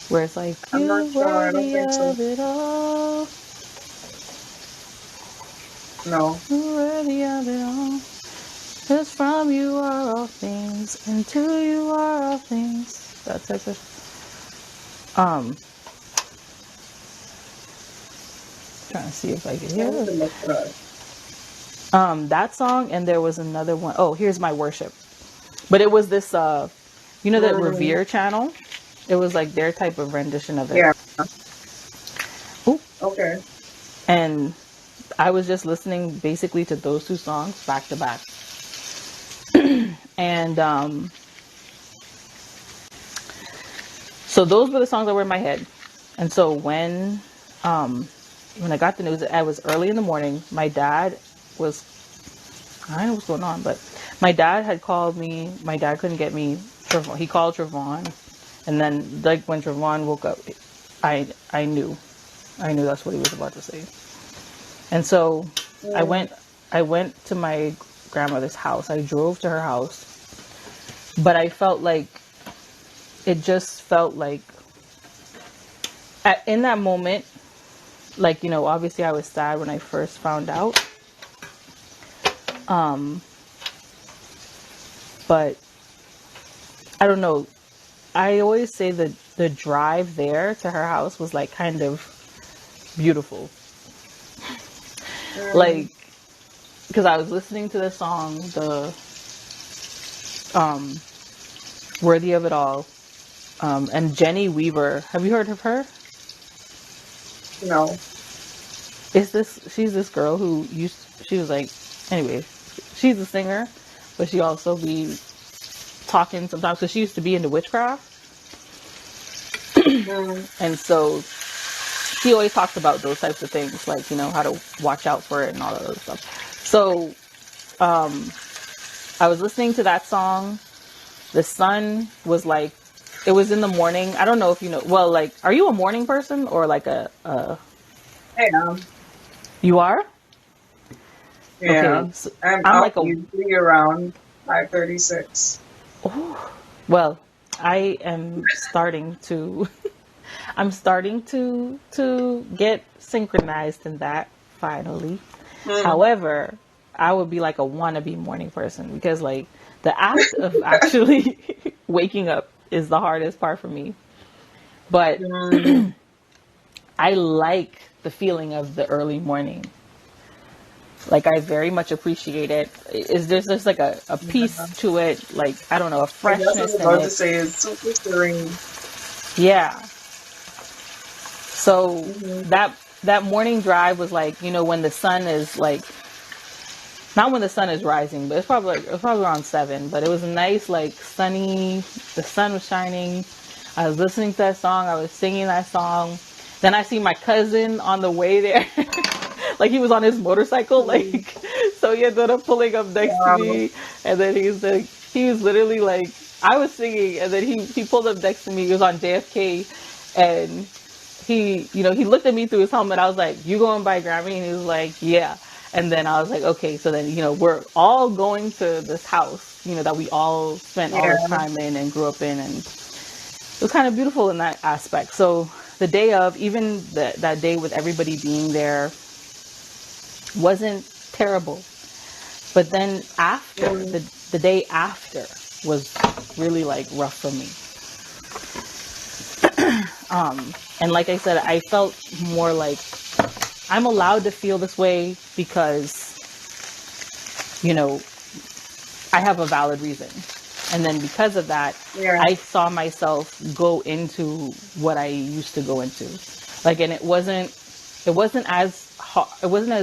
Where it's like, I'm not you're sure. I don't worthy think so. of it all. No. You're worthy of it all. 'Cause from you are all things, and to you are all things. That type of trying to see if I can I hear have to it. look for it. That song, and there was another one. Oh, Here's My Worship. But it was this you know, that Mm, Revere channel? It was like their type of rendition of it. yeah. Ooh. Okay. And I was just listening basically to those two songs back to back. And so those were the songs that were in my head. And so when I got the news, it was early in the morning. My dad was, I don't know what's going on, but my dad had called me. My dad couldn't get me. He called Trevon, and then like when Trevon woke up, I knew that's what he was about to say. And so I Mm, went I went to my grandmother's house. I drove to her house, but I felt like it just felt like in that moment, like, you know, obviously I was sad when I first found out. But I don't know. I always say that the drive there to her house was like kind of beautiful. mm, Like, because I was listening to the song, the um, Worthy of It All, and Jenny Weaver. Have you heard of her? no. She's this girl who she was like, anyway, she's a singer, but she also be talking sometimes, because she used to be into witchcraft. Mm, And so she always talks about those types of things, like, you know, how to watch out for it and all that other stuff. So I was listening to that song. The sun was like, it was in the morning. I don't know if you know. Well, like, are you a morning person, or like yeah. you are? Yeah. Okay. So I'm I'm out like a, usually around 5:36. oh, well, I am starting to, I'm starting to get synchronized in that finally. Mm. However, I would be like a wannabe morning person, because like the act of actually waking up is the hardest part for me. But Mm. I like the feeling of the early morning. Like, I very much appreciate it. Is there's just like a Yeah. peace to it, like, I don't know, a I guess I was freshness in about to it. say it's super serene. Yeah. So Hmm. that morning drive was like, you know, when the sun is like, not when the sun is rising, but it was probably around 7. But it was nice, like sunny. The sun was shining. I was listening to that song. I was singing that song. Then I see my cousin on the way there, like he was on his motorcycle, Mm. like, so he ended up pulling up next to Wow. me, and then he was literally like, I was singing, and then he pulled up next to me. He was on JFK, and he looked at me through his helmet. I was like, "You going by Grammy?" And he was like, "Yeah." And then I was like, "Okay." So then, we're all going to this house, that we all spent all this Yeah. time in and grew up in, and it was kind of beautiful in that aspect. So the day of, even that day with everybody being there, wasn't terrible. But then after Mm. the day after was really like rough for me. And like I said, I felt more like I'm allowed to feel this way because, you know, I have a valid reason. And then because of that, Yeah. I saw myself go into what I used to go into. Like, and it wasn't as hard, it wasn't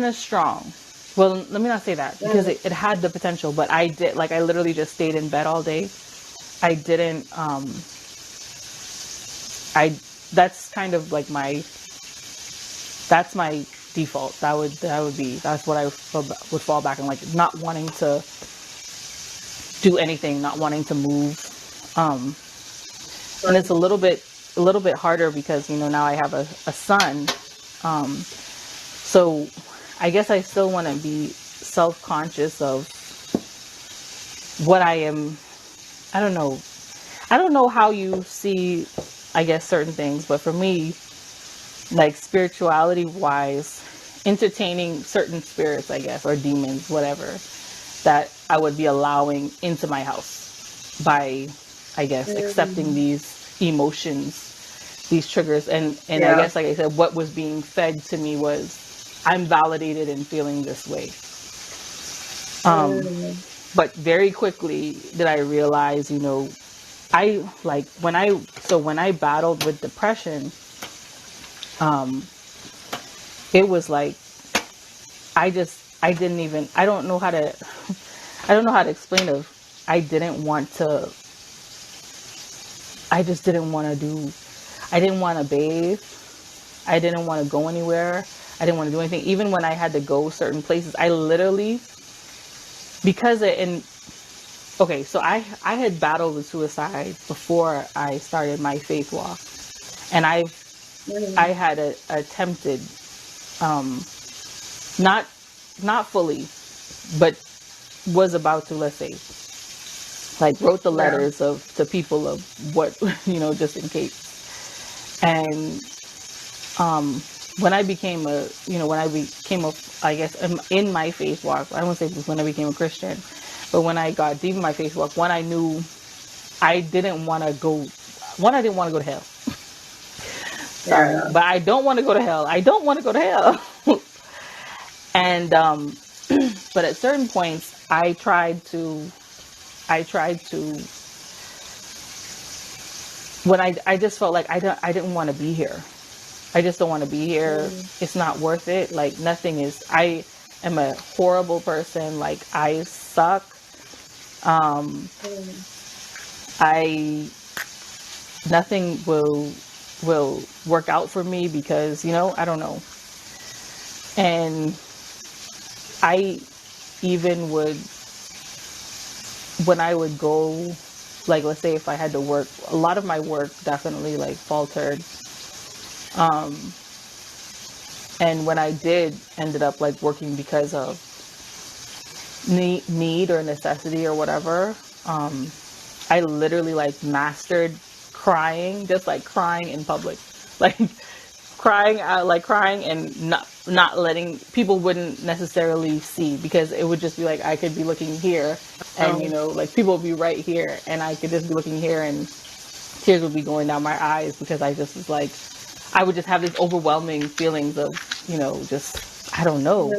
as strong. Well, let me not say that, because it had the potential, but I literally just stayed in bed all day. I didn't, that's kind of like that's my default. That's what I would fall back on, like not wanting to do anything, not wanting to move. And it's a little bit harder because, now I have a son. So I guess I still want to be self-conscious of what I am. I don't know. I don't know how you see, I guess, certain things, but for me, like spirituality wise, entertaining certain spirits, I guess, or demons, whatever, that I would be allowing into my house by, I guess, accepting these emotions, these triggers. And I guess, like I said, what was being fed to me was, I'm validated in feeling this way. But very quickly did I realize, when I battled with depression, it was like, I don't know how to explain it. I didn't want to bathe. I didn't want to go anywhere. I didn't want to do anything. Even when I had to go certain places, I literally, so I had battled with suicide before I started my faith walk. And I had attempted, not fully, but was about to, let's say, like wrote the letters to people of what, just in case. And, when I became I guess, in my faith walk, I won't say when I became a Christian, but when I got deep in my faith walk, I knew I didn't want to go to hell. Sorry, but I don't want to go to hell. I don't want to go to hell. And, but at certain points, I tried to, when I just felt like I didn't want to be here. I just don't want to be here. It's not worth it. Like, nothing is. I am a horrible person. Like, I suck. Nothing will work out for me because, I don't know. And I even would, when I would go, like, let's say if I had to work, a lot of my work definitely like faltered. And when I did ended up like working because of need or necessity or whatever, I literally like mastered crying, just like crying in public, like crying out, like crying and not letting people wouldn't necessarily see, because it would just be like, I could be looking here and, like people would be right here and I could just be looking here and tears would be going down my eyes, because I just was like, I would just have these overwhelming feelings of, just, I don't know.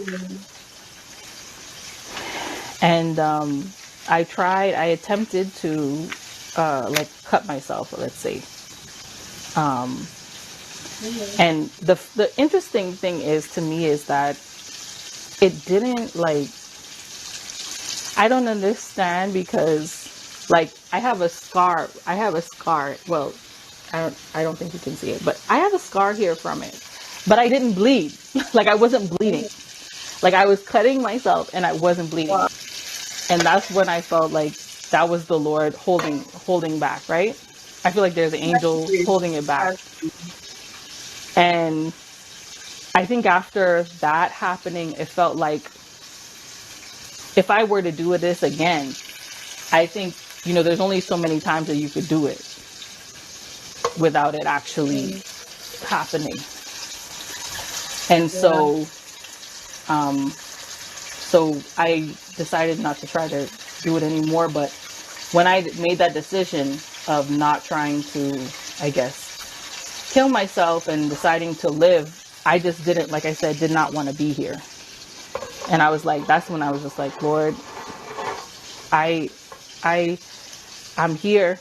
And I attempted to like cut myself, let's say. And the interesting thing is, to me, is that it didn't, like, I don't understand, because like I have a scar. Well, I don't think you can see it, but I have a scar here from it. But I didn't bleed. Like, I wasn't bleeding. Like, I was cutting myself and I wasn't bleeding. And that's when I felt like that was the Lord holding back, right? I feel like there's an angel holding it back. And I think after that happening, it felt like if I were to do this again, I think, there's only so many times that you could do it without it actually happening. And so I decided not to try to do it anymore. But when I made that decision of not trying to, I guess, kill myself and deciding to live, I just didn't, like I said, did not want to be here. And I was like, that's when I was just like, Lord, I'm here,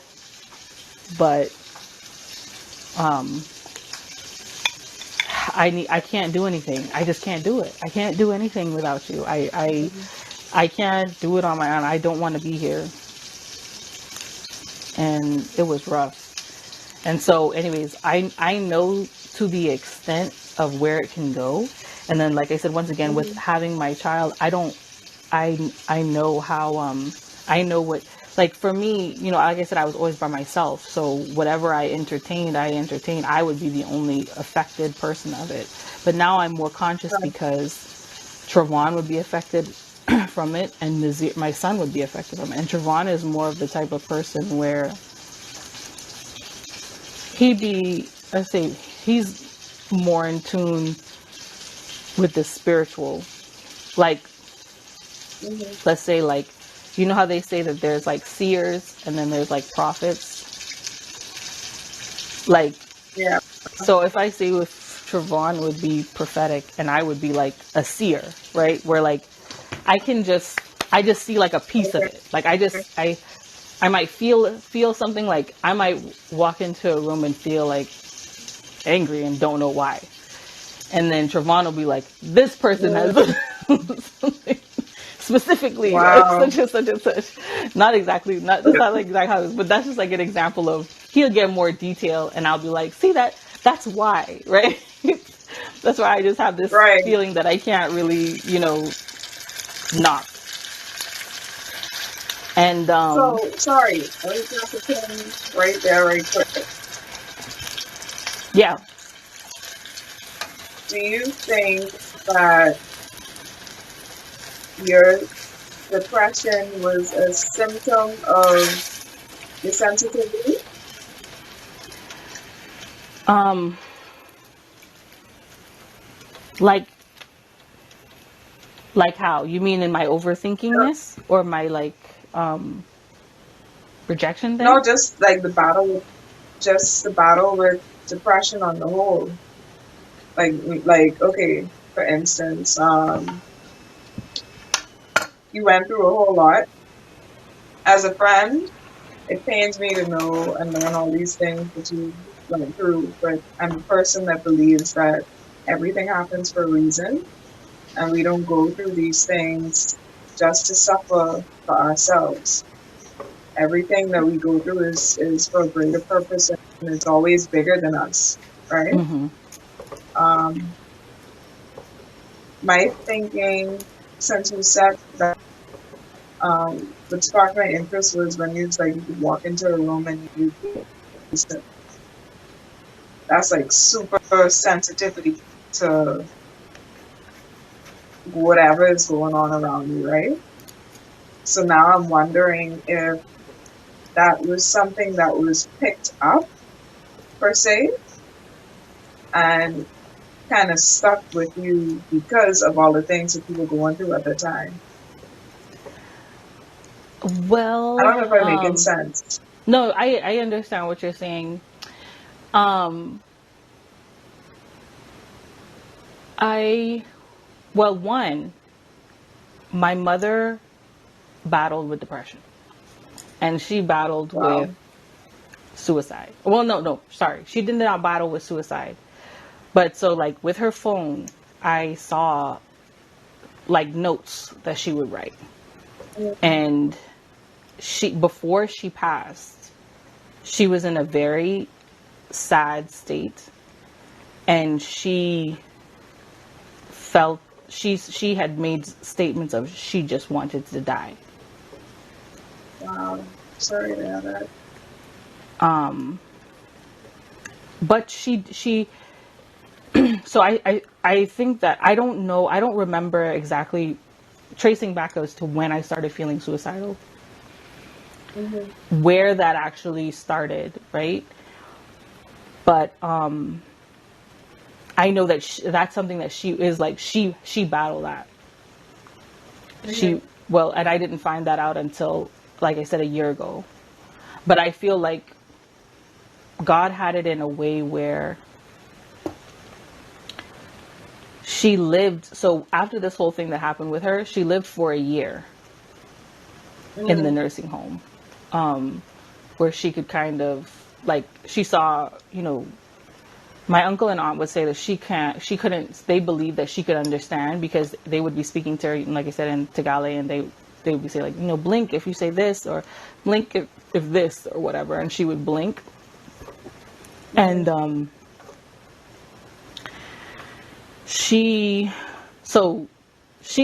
but I can't do anything. I just can't do it. I can't do anything without you. I can't do it on my own. I don't want to be here. And it was rough. And so anyways, I know to the extent of where it can go. And then like I said, once again, with having my child, I know how I know what, like for me, you know, like I said, I was always by myself. So whatever I entertained, I would be the only affected person of it. But now I'm more conscious because Trevon would be affected from it, and my son would be affected from it. And Trevon is more of the type of person where let's say, he's more in tune with the spiritual. Like, let's say, like, you know how they say that there's like seers and then there's like prophets? Like, Yeah. so if I say with Trevon would be prophetic and I would be like a seer, right? Where like, I just see like a piece of it. Like I might feel something, like I might walk into a room and feel like angry and don't know why. And then Trevon will be like, this person has something specifically, Wow. such and such and such. Not exactly, that's not like exactly how it is, but that's just like an example of, he'll get more detail and I'll be like, see that's why, right? That's why I just have this Right. feeling that I can't really, you know, not. And So, sorry, I was going to pin right there, right quick. yeah. Do you think that your depression was a symptom of your sensitivity? Like how? You mean in my overthinkingness or my like rejection No, thing? just like the battle with depression on the whole. Like, okay, for instance, you went through a whole lot. As a friend, it pains me to know and learn all these things that you went through, but I'm a person that believes that everything happens for a reason, and we don't go through these things just to suffer for ourselves. Everything that we go through is for a greater purpose, and it's always bigger than us, right? Um, my thinking, since you said that, what sparked my interest was when you was like, you could walk into a room and you, that's like super sensitivity to whatever is going on around you, right? So now I'm wondering if that was something that was picked up, per se, and kind of stuck with you because of all the things that you were going through at the time. I Well, don't know if I'm making sense. no, I understand what you're saying. Well, one, my mother battled with depression and she battled with Wow. suicide. Well, no, sorry. She did not battle with suicide. But so like with her phone, I saw like notes that she would write. And before she passed, she was in a very sad state, and she felt she had made statements of she just wanted to die. Wow. Sorry to hear that. But she so I think that I don't know, I don't remember exactly tracing back as to when I started feeling suicidal, where that actually started, right? But I know that that's something that she is like, she battled that. Well, and I didn't find that out until, like I said, a year ago. But I feel like God had it in a way where she lived. So after this whole thing that happened with her, she lived for a year in the nursing home, where she could kind of like, she saw, you know, my uncle and aunt would say that she couldn't, they believed that she could understand because they would be speaking to her, like I said, in Tagalog, and they would say like, blink if you say this, or blink if this or whatever. And she would blink. And, she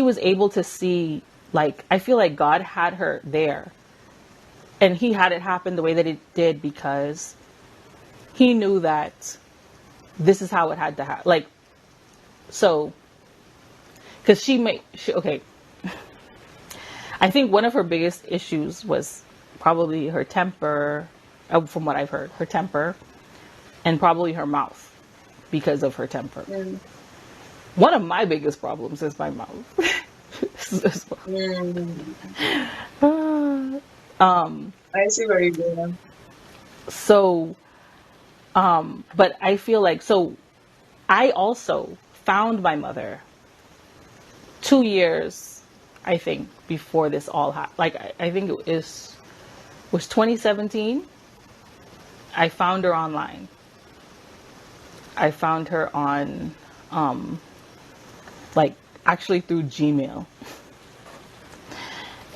was able to see, like, I feel like God had her there, and he had it happen the way that it did because he knew that this is how it had to happen. Like, so, because okay. I think one of her biggest issues was probably her temper, from what I've heard, her temper, and probably her mouth because of her temper. Mm. One of my biggest problems is my mouth. I see where you're going. So, but I feel like, so I also found my mother 2 years, I think, before this all happened. Like, I think it was 2017. I found her online. I found her on, like, actually through Gmail.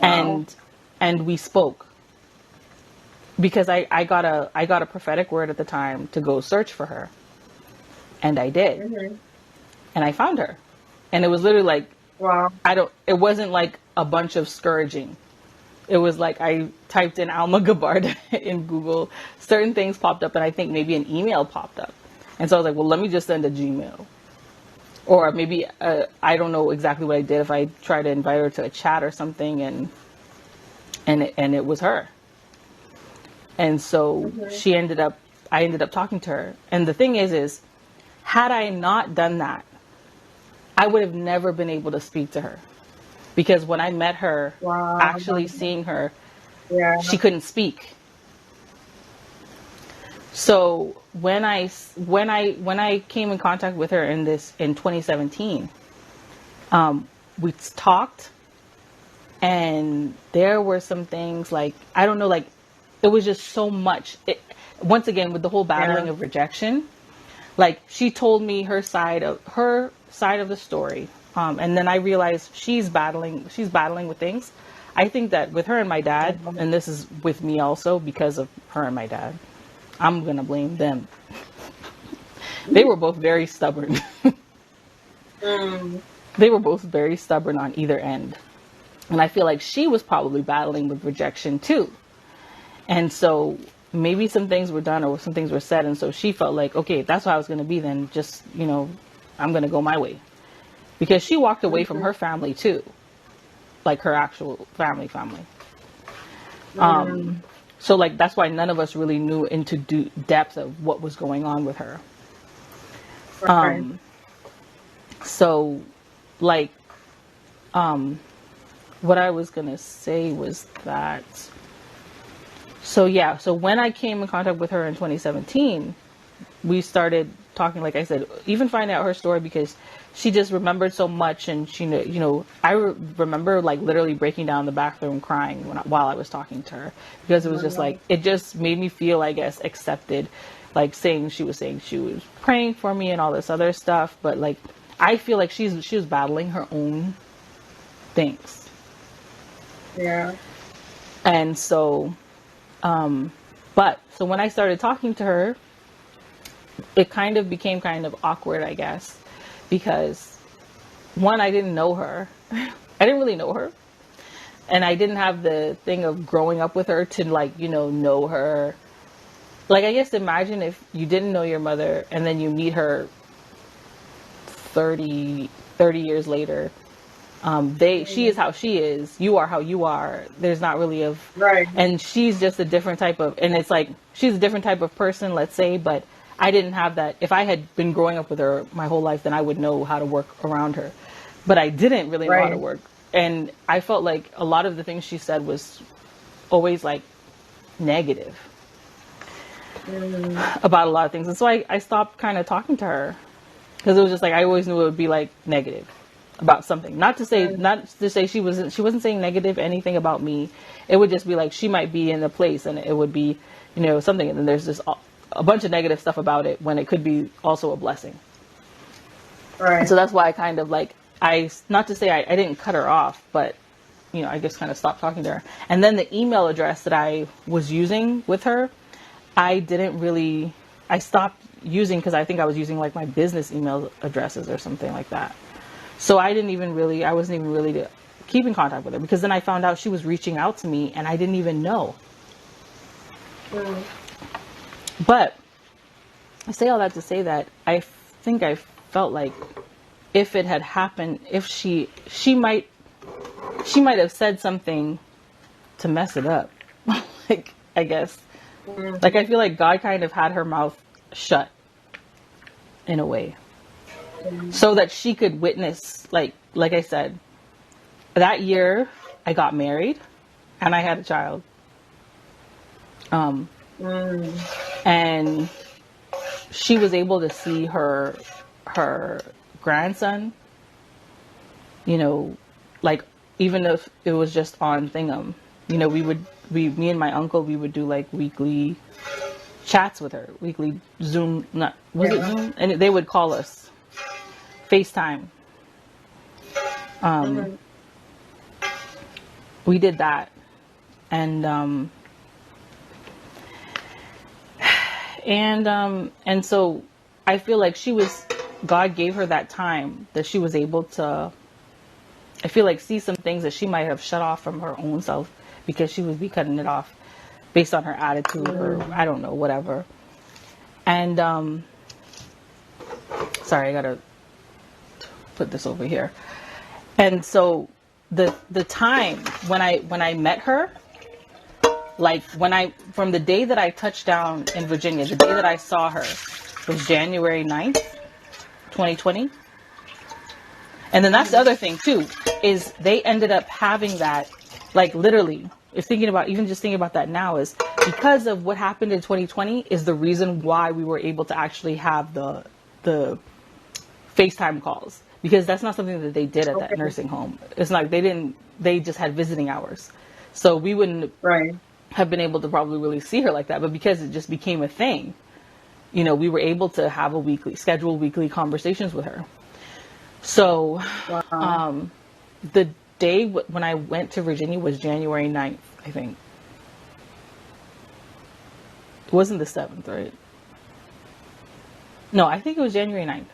Wow. And we spoke because I got a prophetic word at the time to go search for her. And I did. Mm-hmm. And I found her. And it was literally like, Wow. it wasn't like a bunch of scourging. It was like I typed in Alma Gabarda in Google, certain things popped up, and I think maybe an email popped up. And so I was like, well, let me just send a Gmail. Or maybe, I don't know exactly what I did, if I tried to invite her to a chat or something, and it was her. And so I ended up talking to her. And the thing is had I not done that, I would have never been able to speak to her. Because when I met her, Wow. actually seeing her, Yeah. she couldn't speak. So when I came in contact with her in 2017, we talked, and there were some things like, I don't know, like, it was just so much. Once again, with the whole battling of rejection, like, she told me her side of the story. And then I realized she's battling with things. I think that with her and my dad, and this is with me also because of her and my dad, I'm going to blame them. They were both very stubborn. They were both very stubborn on either end. And I feel like she was probably battling with rejection too. And so maybe some things were done or some things were said. And so she felt like, okay, if that's how I was going to be, then just, I'm going to go my way. Because she walked away from her family too. Like her actual family. So like, that's why none of us really knew into depth of what was going on with her. Right. So like, what I was going to say was that, so when I came in contact with her in 2017, we started talking, like I said, even finding out her story because she just remembered so much. And she, I remember like literally breaking down the bathroom crying while I was talking to her, because it was just like, it just made me feel, I guess, accepted, like saying she was praying for me and all this other stuff. But like, I feel like she was battling her own things. Yeah. And so, so when I started talking to her, it kind of became kind of awkward, I guess, because one, I didn't know her. I didn't really know her. And I didn't have the thing of growing up with her to like, know her. Like, I guess imagine if you didn't know your mother and then you meet her 30 years later. She is how she is. You are how you are. There's not really right. And she's just a different type of, and it's like, she's a different type of person, let's say, but I didn't have that. If I had been growing up with her my whole life, then I would know how to work around her, but I didn't really know how to work. And I felt like a lot of the things she said was always like negative about a lot of things. And so I stopped kind of talking to her because it was just like, I always knew it would be like negative about something. Not to say she wasn't saying negative anything about me. It would just be like, she might be in a place and it would be, something. And then there's this a bunch of negative stuff about it when it could be also a blessing. Right. And so that's why I kind of like, not to say I didn't cut her off, but, you know, I just kind of stopped talking to her. And then the email address that I was using with her, I stopped using because I think I was using like my business email addresses or something like that. So I wasn't even really to keep in contact with her, because then I found out she was reaching out to me and I didn't even know. Mm. But I say all that to say that I think I felt like if it had happened, if she might have said something to mess it up. Like, I guess. Mm. Like, I feel like God kind of had her mouth shut in a way. Mm. So that she could witness, like I said, that year I got married and I had a child. And she was able to see her grandson, you know, like, even if it was just on Thingam, you know, me and my uncle, we would do like weekly chats with her, weekly Zoom, it Zoom? And they would call us FaceTime. Mm-hmm. We did that. And so I feel like God gave her that time that she was able to, I feel like, see some things that she might have shut off from her own self because she would be cutting it off based on her attitude or I don't know, whatever. And sorry, I gotta put this over here. And so the time when I met her, like from the day that I touched down in Virginia, the day that I saw her was January 9th, 2020. And then that's the other thing too, is they ended up having that, like, literally, thinking about that now, is because of what happened in 2020 is the reason why we were able to actually have the FaceTime calls, because that's not something that they did at that nursing home. It's like they just had visiting hours. So we wouldn't have been able to probably really see her like that. But because it just became a thing, you know, we were able to have schedule weekly conversations with her. So the day when I went to Virginia was January 9th, I think. It wasn't the 7th, right? No, I think it was January 9th.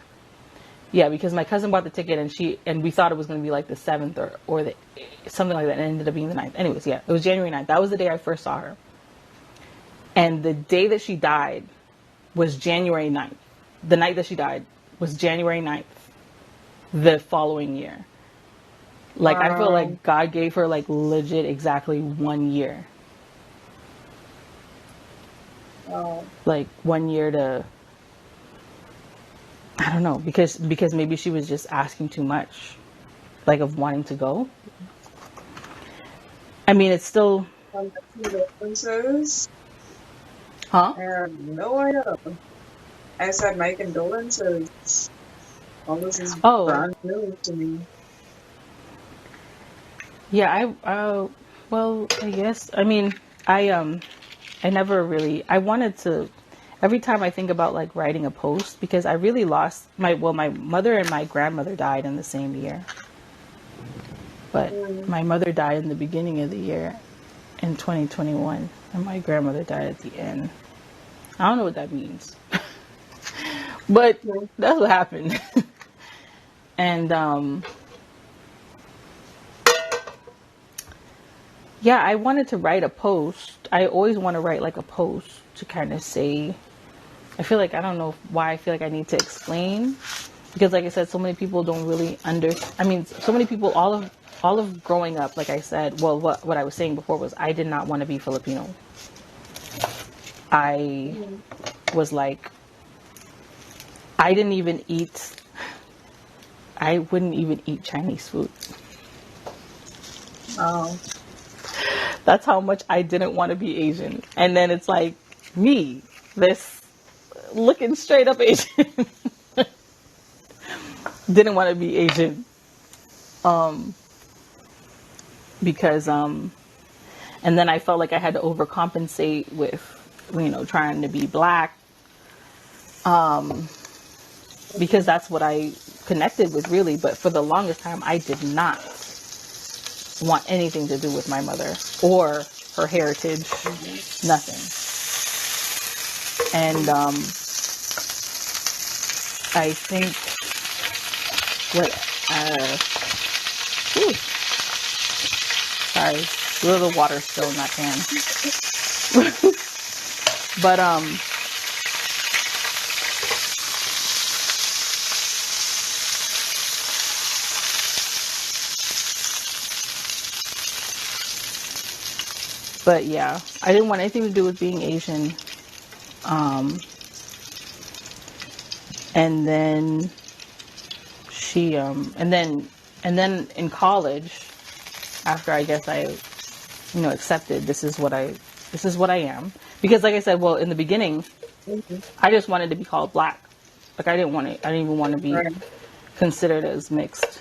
Yeah, because my cousin bought the ticket and we thought it was going to be like the 7th or something like that, and it ended up being the 9th. Anyways, yeah, it was January 9th. That was the day I first saw her. And the day that she died was January 9th. The night that she died was January 9th, the following year. Like, I feel like God gave her, like, legit exactly 1 year. Like, 1 year to, I don't know, because maybe she was just asking too much, like, of wanting to go. I mean, it's still... Condolences? Huh? I have no idea. I said my condolences. All this is brand new to me. Yeah, well, I guess, I mean, I never really, I wanted to, every time I think about, like, writing a post, because I really lost my mother and my grandmother died in the same year. But my mother died in the beginning of the year in 2021, and my grandmother died at the end. I don't know what that means. But that's what happened. And, yeah, I wanted to write a post. I always want to write, like, a post to kind of say, I feel like, I don't know why I feel like I need to explain, because, like I said, so many people don't really so many people, all of growing up, like I said, well, what I was saying before was I did not want to be Filipino. I was like, I wouldn't even eat Chinese food. Oh. That's how much I didn't want to be Asian. And then it's like me, this looking straight up Asian, didn't want to be Asian. Because, and then I felt like I had to overcompensate with, you know, trying to be black because that's what I connected with, really. But for the longest time, I did not want anything to do with my mother or her heritage, nothing. And I think what, sorry, a little water still in that pan. But But yeah, I didn't want anything to do with being Asian. And then she, and then in college, after I guess I, accepted this is what I am. Because like I said, well, in the beginning, I just wanted to be called black. Like I didn't even want to be considered as mixed.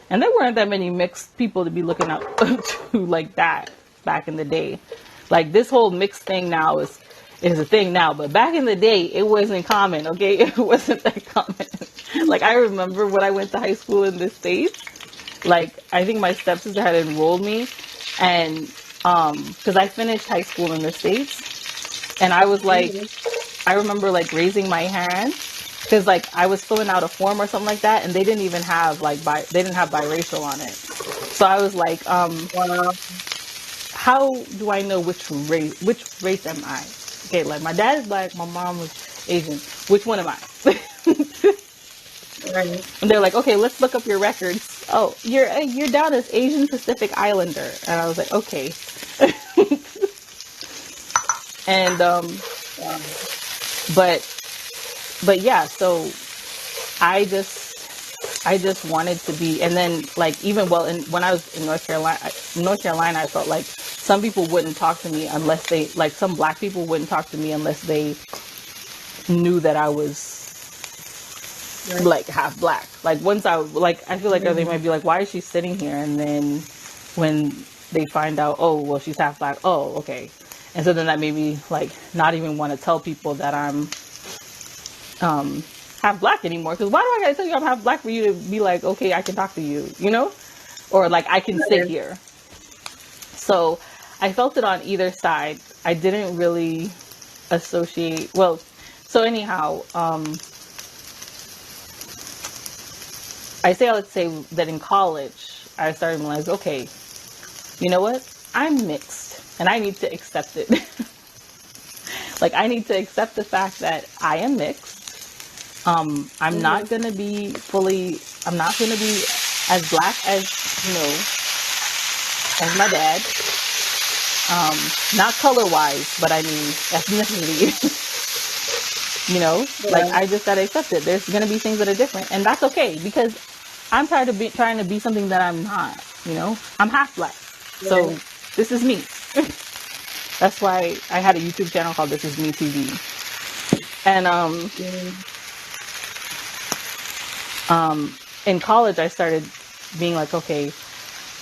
And there weren't that many mixed people to be looking up to like that back in the day. Like this whole mixed thing now is a thing now, but back in the day it wasn't common, okay? It wasn't that common. Like I remember when I went to high school in the States, like I think my stepsister had enrolled me, and because I finished high school in the States, and I was like, I remember like raising my hand because like I was filling out a form or something like that, and they didn't even have like they didn't have biracial on it. So I was like, how do I know which race am I? Okay, like my dad is black, my mom was Asian. Which one am I? And they're like, okay, let's look up your records. Oh, you're down as Asian Pacific Islander, and I was like, okay. And but yeah, so I just wanted to be, and then like even when I was in North Carolina, I felt like some people wouldn't talk to me unless they, like some black people wouldn't talk to me unless they knew that I was like half black. Like once I feel like they might be like, why is she sitting here? And then when they find out, oh well, she's half black. Oh, okay. And so then that made me like not even want to tell people that I'm half black anymore. Because why do I gotta tell you I'm half black for you to be like, okay, I can talk to you, or like I can sit here. So I felt it on either side. I didn't really associate. Well, so anyhow, let's say that in college, I started to realize, okay, you know what? I'm mixed and I need to accept it. Like I need to accept the fact that I am mixed. I'm not going to be as black as, as my dad. Not color wise, but I mean ethnicity. Like I just gotta accept it. There's gonna be things that are different, and that's okay because I'm trying to be something that I'm not. I'm half black, so this is me. That's why I had a YouTube channel called This Is Me TV. And in college, I started being like, okay,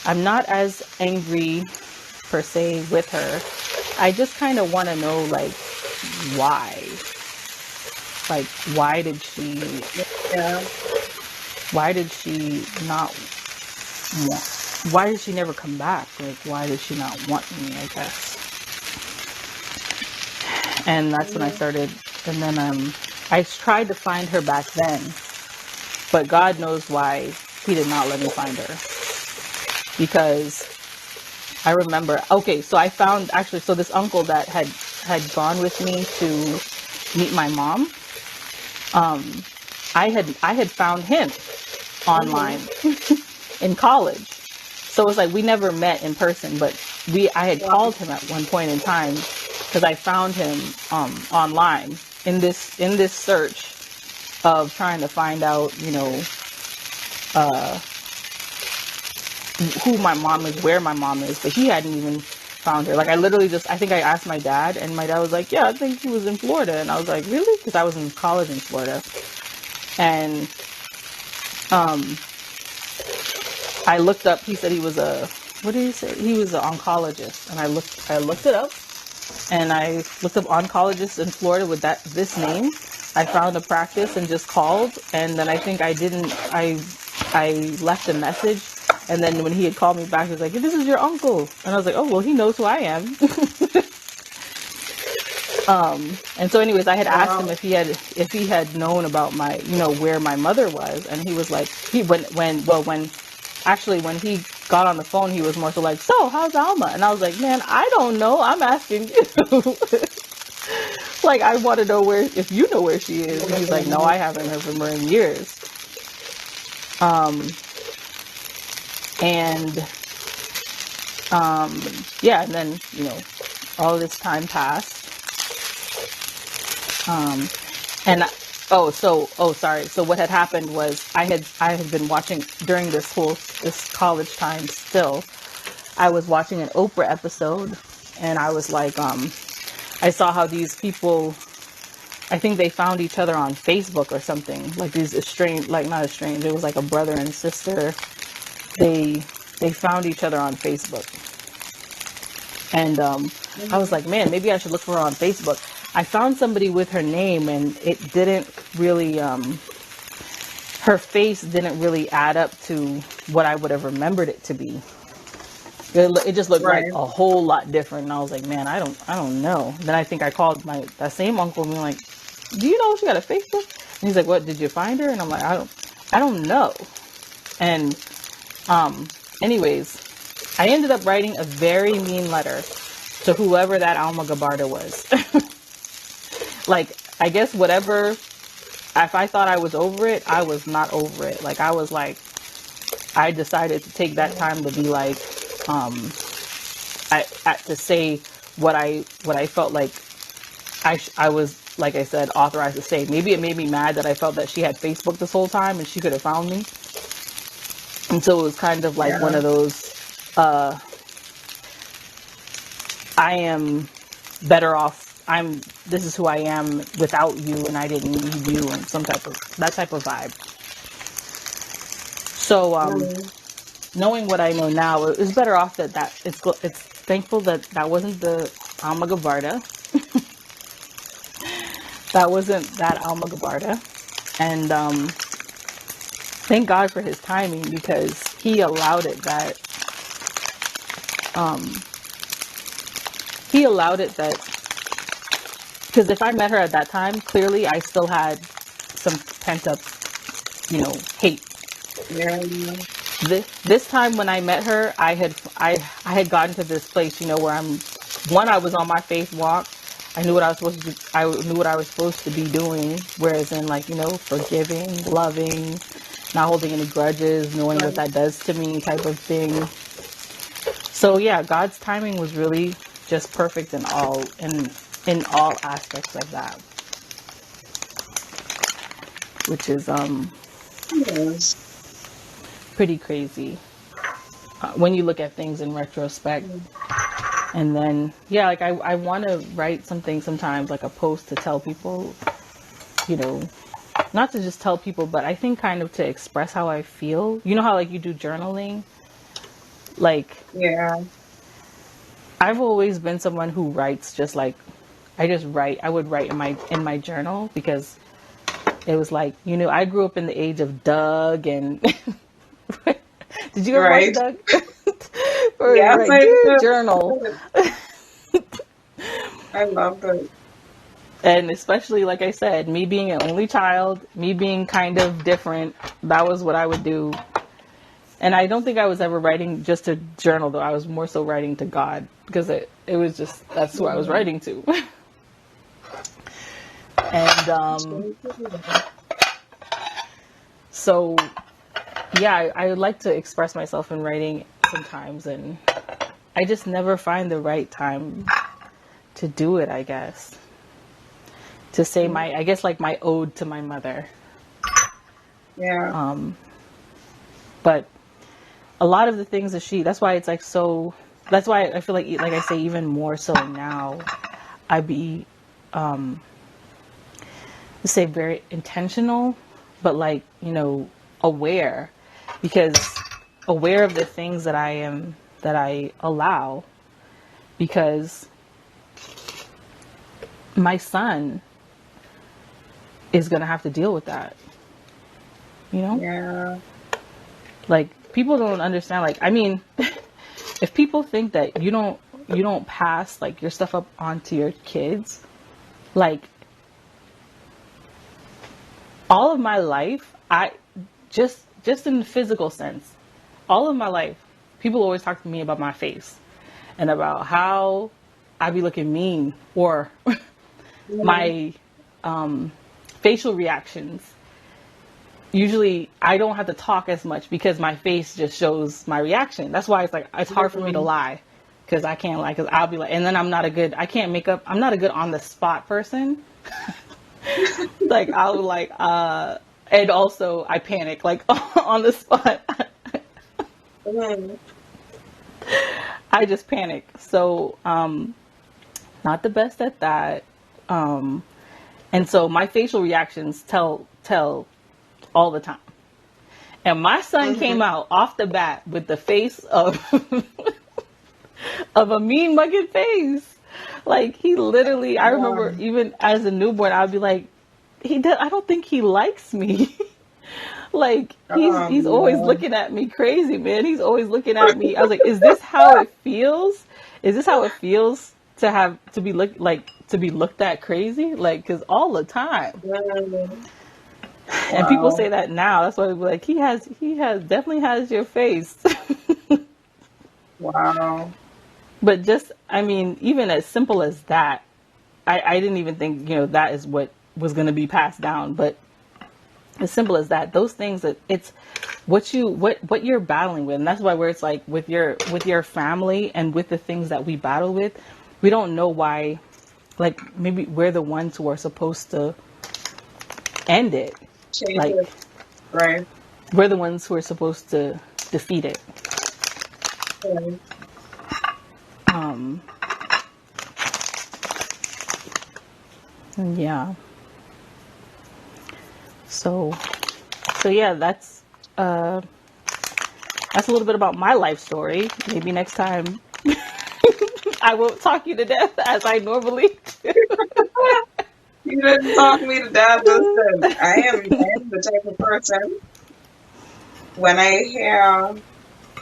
I'm not as angry per se with her. I just kind of want to know like why. Like why did she not want, why did she never come back? Like why did she not want me, I guess. And that's when I started, and then I tried to find her back then, but God knows why he did not let me find her. Because I remember, okay, so I found, actually, so this uncle that had gone with me to meet my mom, I had found him online in college. So it was like we never met in person, but I had called him at one point in time because I found him online in this search of trying to find out, who my mom is, where my mom is, but he hadn't even found her. Like I literally I think I asked my dad, and my dad was like, yeah, I think he was in Florida. And I was like, really? Because I was in college in Florida. And I looked up, he said he was what did he say? He was an oncologist. And I looked it up, and I looked up oncologists in Florida with this name. I found a practice and just called, and then I think I left a message, and then when he had called me back, he was like, "This is your uncle," and I was like, "Oh well, he knows who I am." And so anyways, I had asked him Wow. if he had known about my, where my mother was, and he was like, when he got on the phone, he was more so like, "So how's Alma?" And I was like, "Man, I don't know, I'm asking you." Like, I want to know if you know where she is. And he's like, "No, I haven't heard from her in years." Um, and yeah, and then, all this time passed. And sorry. So what had happened was I had been watching during this college time still. I was watching an Oprah episode, and I was like, I saw how these people, I think they found each other on Facebook or something, like these estranged, like not estranged, it was like a brother and sister. They found each other on Facebook. And I was like, man, maybe I should look for her on Facebook. I found somebody with her name, and it didn't really, her face didn't really add up to what I would have remembered it to be. It just looked like Right. a whole lot different, and I was like, man, I don't know. Then I think I called that same uncle and be like, "Do you know she got a Facebook?" And he's like, "What? Did you find her?" And I'm like, I don't know. And anyways, I ended up writing a very mean letter to whoever that Alma Gabarda was. Like, I guess whatever, if I thought I was over it, I was not over it. Like, I was like, I decided to take that time to be like, to say what I felt like I was, like I said, authorized to say. Maybe it made me mad that I felt that she had Facebook this whole time and she could have found me. And so it was kind of like one Yeah. of those, I am better off. This is who I am without you, and I didn't need you, and that type of vibe. So, Mm. knowing what I know now, it was better off that it's thankful that wasn't the Alma Gabarda. That wasn't that Alma Gabarda. And thank God for his timing, because he allowed it that because if I met her at that time, clearly I still had some pent up, hate. Yeah. This time when I met her, I had gotten to this place, where I was on my faith walk. I knew what I was supposed to I knew what I was supposed to be doing, whereas in, like, forgiving, loving, not holding any grudges, knowing what Right. that does to me, type of thing. So yeah, God's timing was really just perfect in all aspects of that, which is Yes. pretty crazy when you look at things in retrospect. Mm. And then, yeah, like I want to write something sometimes, like a post to tell people, not to just tell people, but I think kind of to express how I feel. You know how, like, you do journaling? Like, Yeah. I've always been someone who writes just like, I just write. I would write in my journal, because it was like, I grew up in the age of Doug and did you ever watch Right. Doug? Or Yes, right, I dear journal. did. I love it. And especially, like I said, me being an only child, me being kind of different, that was what I would do. And I don't think I was ever writing just to journal, though. I was more so writing to God, because it was just, that's who I was Mm. writing to. And That's very cool. so, yeah, I would like to express myself in writing sometimes, and I just never find the right time to do it, I guess. To say I guess, like, my ode to my mother. Yeah. But a lot of the things that that's why it's like that's why I feel like I say, even more so now, I be, let's say, very intentional, but, like, aware, because aware of the things that I allow, because my son is going to have to deal with that, you know? Yeah. Like, people don't understand. Like, I mean, if people think that you don't pass like your stuff up onto your kids, like, all of my life, I just in the physical sense, all of my life, people always talk to me about my face and about how I be looking mean, or Mhm. my facial reactions. Usually I don't have to talk as much because my face just shows my reaction. That's why it's like it's hard for me to Mhm. lie, because I can't lie, because I'll be like, and then I can't make up. I'm not a good on the spot person. Like, I'll like and also I panic like on the spot. Mhm. I just panic. So not the best at that. And so my facial reactions tell all the time. And my son Mhm. came out off the bat with the face of of a mean mugging face. Like, he literally, I remember Um, even as a newborn, I'd be like, I don't think he likes me. Like, he's always yeah. looking at me crazy, man. He's always looking at me. I was like, is this how it feels? Is this how it feels to have to be looked at crazy? Like, cause all the time. Mhm. And people Wow. say that now. That's why they're like, he has definitely has your face. Wow. But just, I mean, even as simple as that, I didn't even think, that is what was going to be passed down. But as simple as that, those things, that it's what you're battling with. And that's why, where it's like with your family and with the things that we battle with, we don't know why. Like, maybe we're the ones who are supposed to end it. Change Like, it. Right. we're the ones who are supposed to defeat it. Right. Um, yeah. So, yeah, that's a little bit about my life story. Maybe next time I won't talk you to death as I normally You didn't talk me to death. Listen, do. I am the type of person, when I hear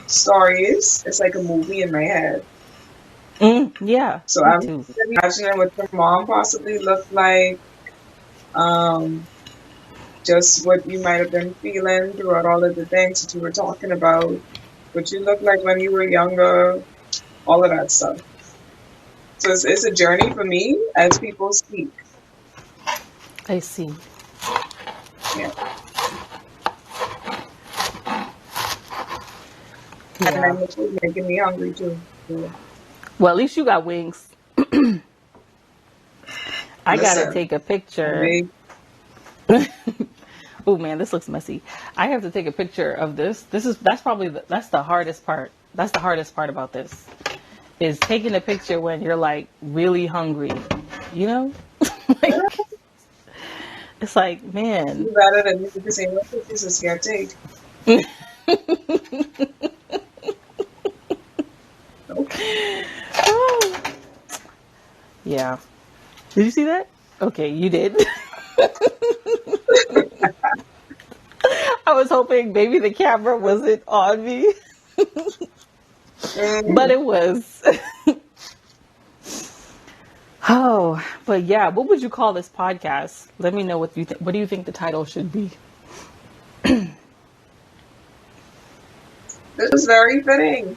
stories, it's like a movie in my head. Yeah, So me I'm too. imagining what your mom possibly looked like, um, just what you might have been feeling throughout all of the things that you were talking about, what you looked like when you were younger, all of that stuff. So it's a journey for me as people speak. I see. Yeah. And Yeah. then the food making me hungry too. So, Well, at least you got wings. I gotta listen, take a I picture. made, Oh man, this looks messy. I have to take a picture of this. That's probably that's the hardest part. That's the hardest part about this, is taking a picture when you're like really hungry. You know, like, it's like, man. you better than me because ain't no pictures is gonna take. Nope. Yeah. Did you see that? Okay, you did. I was hoping maybe the camera wasn't on me, but Mm, it was. Oh, but yeah, what would you call this podcast? Let me know what you think. What do you think the title should be? this is very fitting.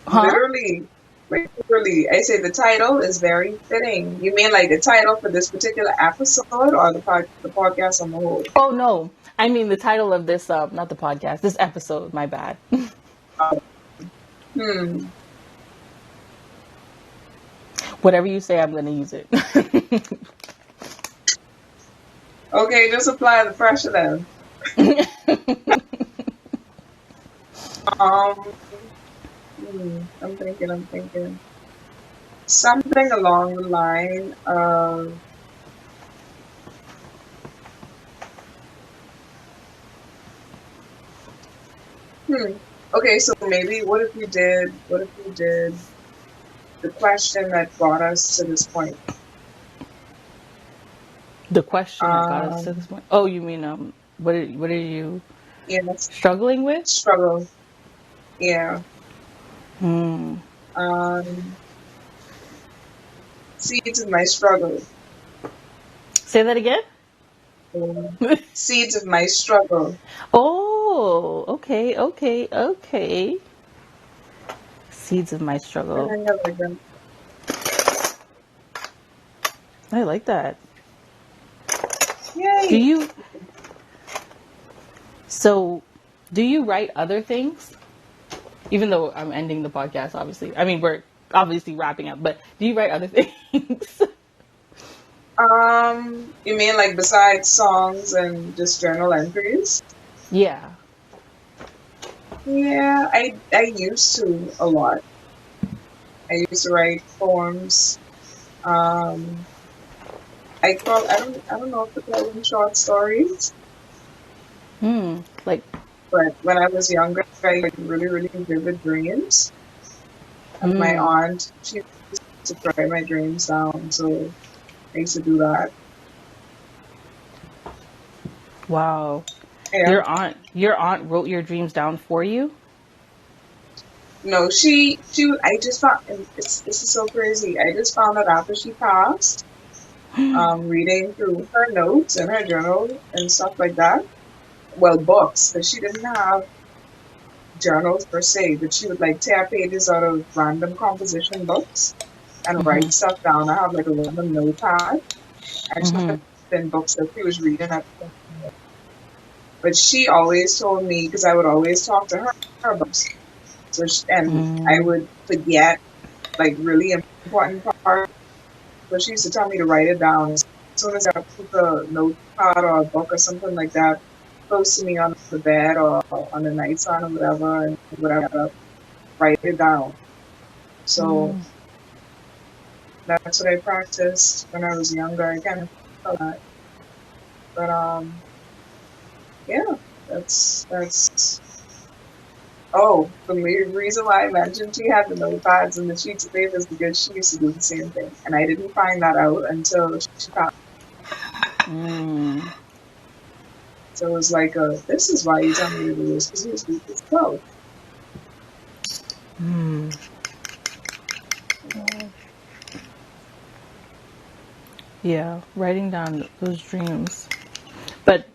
Huh? Literally. Like, literally. I say the title is very fitting. You mean like the title for this particular episode or the podcast on the whole? Oh no, I mean the title of this, not the podcast, this episode. My bad. Um, hmm. Whatever you say, I'm going to use it. Okay, just apply the pressure then. Um, I'm thinking. Something along the line of, hmm. Okay, so maybe what if we did the question that brought us to this point? The question that got us to Um, this point. Oh, you mean what are you yes, struggling with? struggle. Yeah. Hmm. Um, seeds of my struggle. Say that again. Um, seeds of my struggle. Oh, okay, okay, okay. Seeds of my And struggle. I never done. I like that. Do Yay. you so do you write other things? Even though I'm ending the podcast, obviously. I mean, we're obviously wrapping up, but do you write other things? You mean like besides songs and just journal entries? Yeah. Yeah, I used to a lot. I used to write poems. Um, I don't know if to call them short stories, Hmm. Like, but when I was younger, I had really, really vivid dreams. And my hmm. aunt, she used to write my dreams down, so I used to do that. Wow. Yeah. Your aunt wrote your dreams down for you? No, I just found, and this is so crazy. I just found out after she passed, reading through her notes and her journal and stuff like that. Well, books, because she didn't have journals per se, but she would like tear pages out of random composition books and Mm-hmm. write stuff down. I have like a random notepad, and she Mm-hmm. had been books that she was reading at the time. But she always told me, because I would always talk to her books. And I Mm-hmm. would forget like really important parts. So she used to tell me to write it down. As soon as I put a notepad or a book or something like that close to me on the bed or on the nightstand or whatever, and whatever, write it down. So that's what I practiced when I was younger. I kind of felt that, but yeah, that's. Oh, the reason why I mentioned she had the notepads and the sheets of paper is because she used to do the same thing, and I didn't find that out until she passed. Mm. So it was like, this is why you tell me to do this, because you used to do this. So, Mm. Yeah, writing down those dreams. But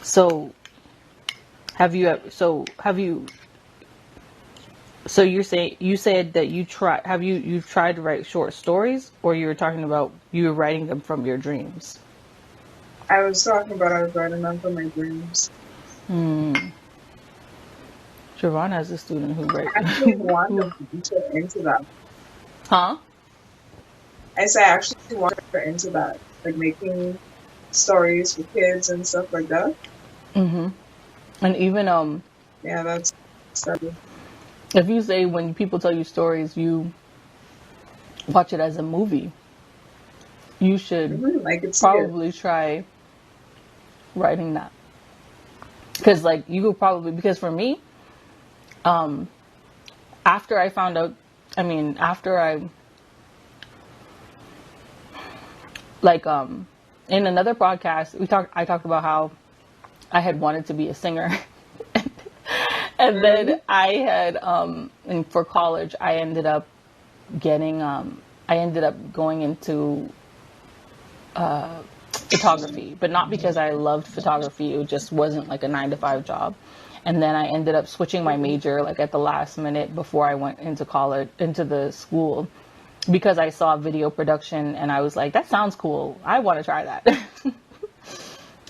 so have you so you said that you tried to write short stories, or you were talking about you were writing them from your dreams? I was talking about I was writing them for my dreams. Hmm. Siobhan has a student who I write actually want who, to enter into that. huh? I say I actually want to enter into that, like making stories for kids and stuff like that. Mm-hmm. And even Yeah, that's if you say when people tell you stories, you watch it as a movie, you should I could see it. probably try writing that. Because like you could probably because for me, after I found out, I mean, after I like in another podcast I talked about how I had wanted to be a singer. And then Hmm. I had and for college I ended up going into photography, but not because I loved photography. It just wasn't like a 9 to 5 job. And then I ended up switching my major like at the last minute before I went into college, into the school, because I saw video production and I was like, that sounds cool. I want to try that.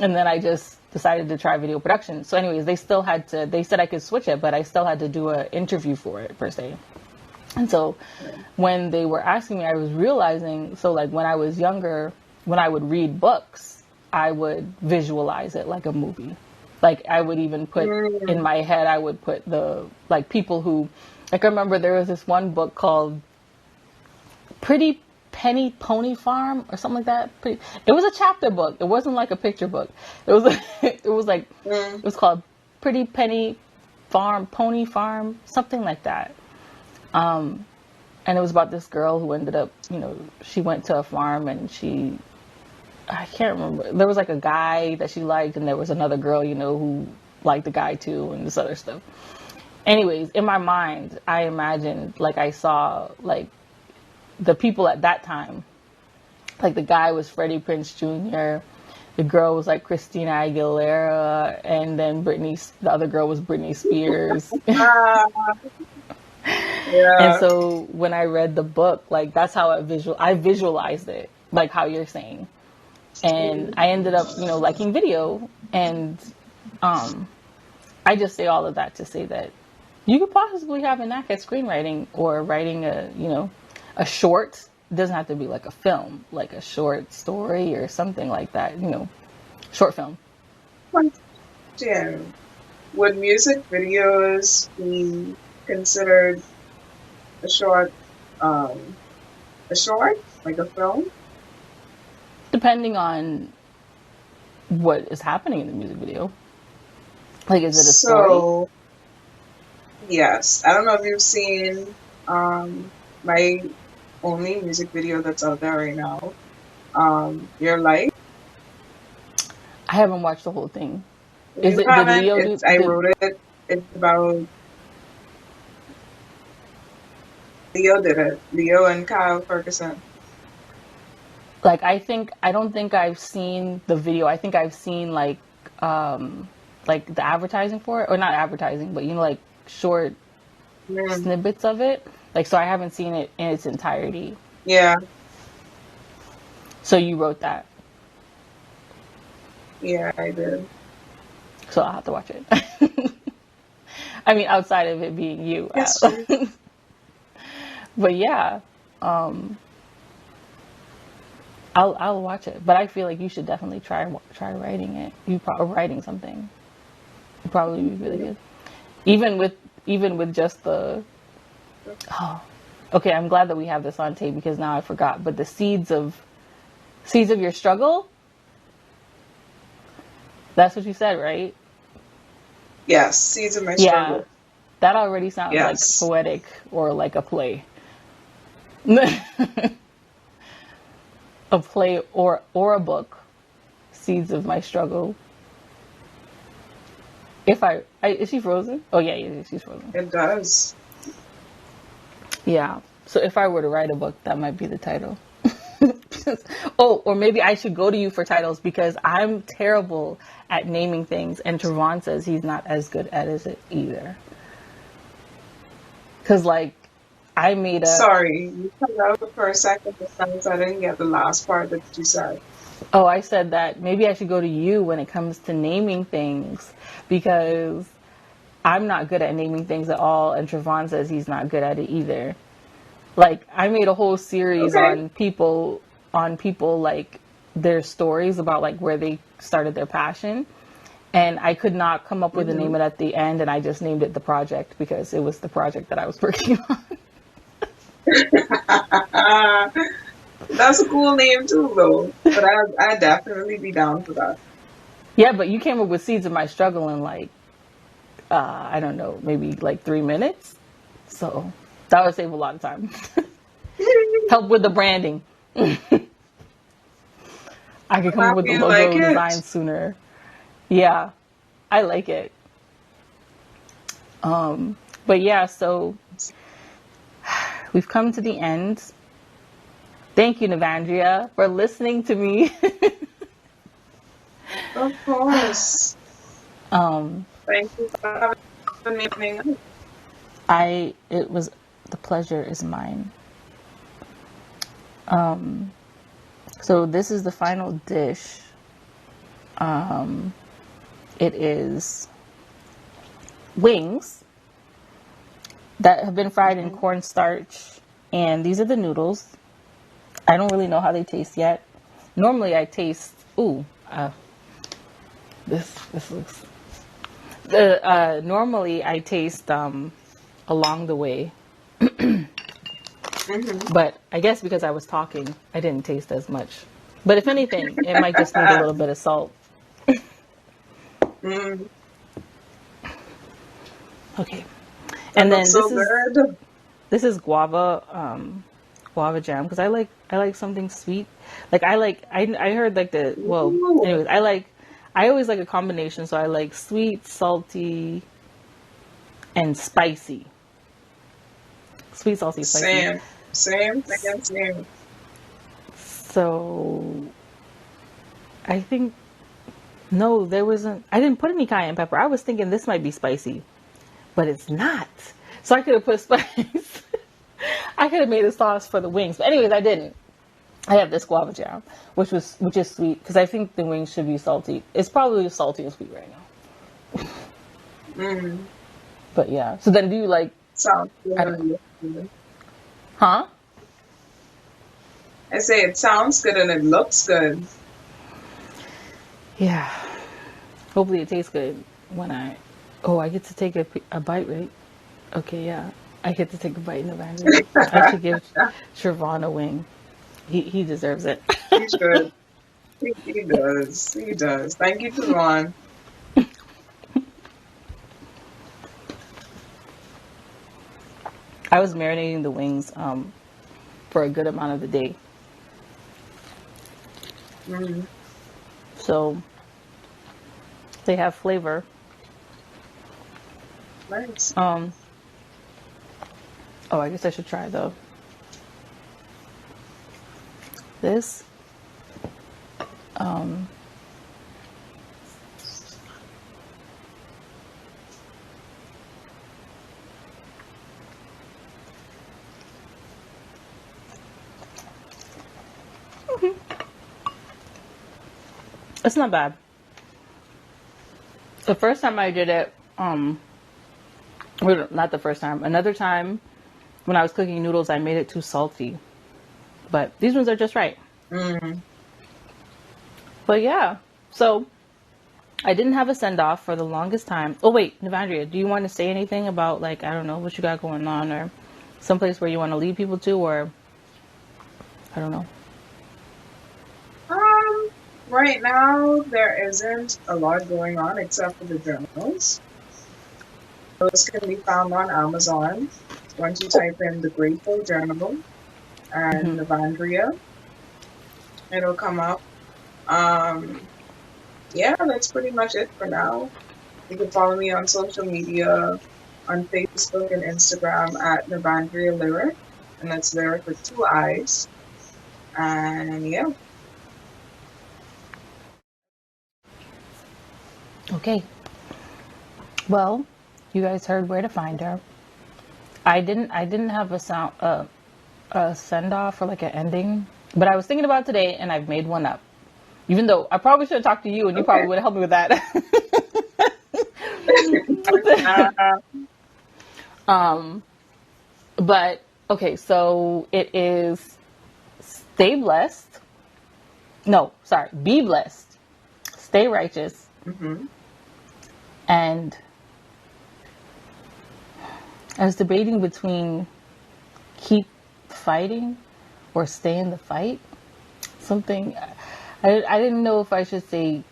And then I just decided to try video production. So anyways, they said I could switch it, but I still had to do an interview for it per se. And so when they were asking me, I was realizing, so like when I was younger, when I would read books, I would visualize it like a movie. Like I would even put in Mm. my head, I would put the, like people who, like I remember there was this one book called Pretty Penny Pony Farm or something like that. It was a chapter book. It wasn't like a picture book. It was, it was like, Mm. it was called Pretty Penny Farm, Pony Farm, something like that. And it was about this girl who ended up, she went to a farm and I can't remember. There was like a guy that she liked, and there was another girl, who liked the guy too, and this other stuff. Anyways, in my mind, I imagined, like, I saw, like, the people at that time. Like, the guy was Freddie Prinze Jr., the girl was, like, Christina Aguilera, and then the other girl was Britney Spears. Ah, And yeah. so when I read the book, like, that's how I visualized it, like how you're saying. And I ended up, liking video. And I just say all of that to say that you could possibly have a knack at screenwriting or writing a short. It doesn't have to be like a film, like a short story or something like that, short film. Question. Would music videos be considered a short, um, like a film? Depending on what is happening in the music video. Like, is it a story? So, yes. I don't know if you've seen my only music video that's out there right now. Your Life. I haven't watched the whole thing. If you Did haven't, Leo it's I did, wrote it. It's about Leo did it. Leo and Kyle Ferguson. like, I don't think I've seen the video. I think I've seen like the advertising for it, or not advertising, but like short Mm, snippets of it. Like, so I haven't seen it in its entirety. yeah, So you wrote that. yeah, I did. So I'll have to watch it. I mean, outside of it being you. Yes, true. But yeah, I'll watch it. But I feel like you should definitely try writing it. Writing something. It'd probably be really good. Even with just the oh, okay. I'm glad that we have this on tape because now I forgot. But the seeds of your struggle. That's what you said, right? Yes, Seeds of My Yeah, Struggle. that already sounds like Yes. poetic or like a play. A play or a book. Seeds of My Struggle. Is she frozen? Oh yeah, she's frozen. It does. Yeah. So if I were to write a book, that might be the title. Oh, or maybe I should go to you for titles because I'm terrible at naming things, and Trevon says he's not as good at it either. Cause like I made a Sorry, you cut out for a second. Sometimes I didn't get the last part that you said. oh, I said that maybe I should go to you when it comes to naming things because I'm not good at naming things at all, and Trevon says he's not good at it either. Like I made a whole series Okay. on people like their stories about like where they started their passion, and I could not come up with a name Hmm. it at the end, and I just named it The Project because it was the project that I was working on. That's a cool name too, though. But I'd definitely be down for that. Yeah, but you came up with Seeds of My Struggle in like I don't know, maybe like 3 minutes. So that would save a lot of time. Help with the branding. I could come up I with the feel like logo it. design sooner. Yeah, I like it. But yeah, so we've come to the end. Thank you, Nevandria, for listening to me. Of course. um, Thank you for having me. it was the pleasure is mine. So this is the final dish. It is wings that have been fried in Mhm. cornstarch, and these are the noodles. I don't really know how they taste yet. Normally, I taste. Ooh, this looks. Normally, I taste along the way, Mhm. but I guess because I was talking, I didn't taste as much. But if anything, it might just need a little bit of salt. Mm, Okay, that and looks then so this is good. this is guava jam because I like something sweet. Like I heard like Ooh, anyways, I always like a combination, so I like sweet, salty, and spicy. Sweet, salty, spicy. same, same thing, same. So I think no, there wasn't. I didn't put any cayenne pepper. I was thinking this might be spicy, but it's not. So I could have put spice. I could have made a sauce for the wings, but anyways, I didn't. I have this guava jam, which is sweet because I think the wings should be salty. It's probably salty and sweet right now. Mm, But yeah. So then, do you like? sounds I don't. good. Huh? I say it sounds good and it looks good. Yeah. Hopefully, it tastes good when I. Oh, I get to take a bite, right? Okay, yeah. I get to take a bite in Nevandria. I should give Trevon a wing. He deserves it. He should. He does. He does. Thank you, Tavon. I was marinating the wings for a good amount of the day. Mm, So they have flavor. nice. Oh, I guess I should try this. Um, it's not bad. The first time I did it, well, not the first time. Another time when I was cooking noodles, I made it too salty. But these ones are just right. Mm. But yeah, so I didn't have a send off for the longest time. Oh wait, Nevandria, do you want to say anything about like I don't know what you got going on or someplace where you want to lead people to or I don't know. Um, right now there isn't a lot going on except for the journals. Those can be found on Amazon. Once you type in the Grateful Journal and Hmm. Nevandria, it'll come up. Um, yeah, that's pretty much it for now. You can follow me on social media on Facebook and Instagram at Nevandria Lyric, and that's Lyric with two I's. And yeah, Okay. Well, you guys heard where to find her. I didn't have a send off or like an ending, but I was thinking about today and I've made one up. Even though I probably should have talked to you and you probably okay. would have helped me with that. Uh, um, but okay, so it is stay blessed. No, sorry, be blessed, stay righteous, mhm. and I was debating between keep fighting or stay in the fight. Something I didn't know if I should say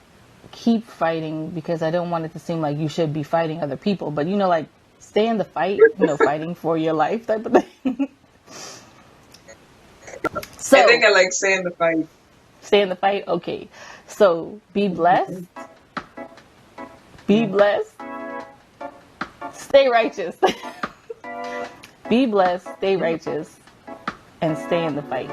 keep fighting because I don't want it to seem like you should be fighting other people, but you know, like stay in the fight, you know, fighting for your life type of thing. I think So I like saying the fight. stay in the fight. Okay. So Mhm. be blessed, stay righteous. Be blessed, stay righteous, and stay in the fight.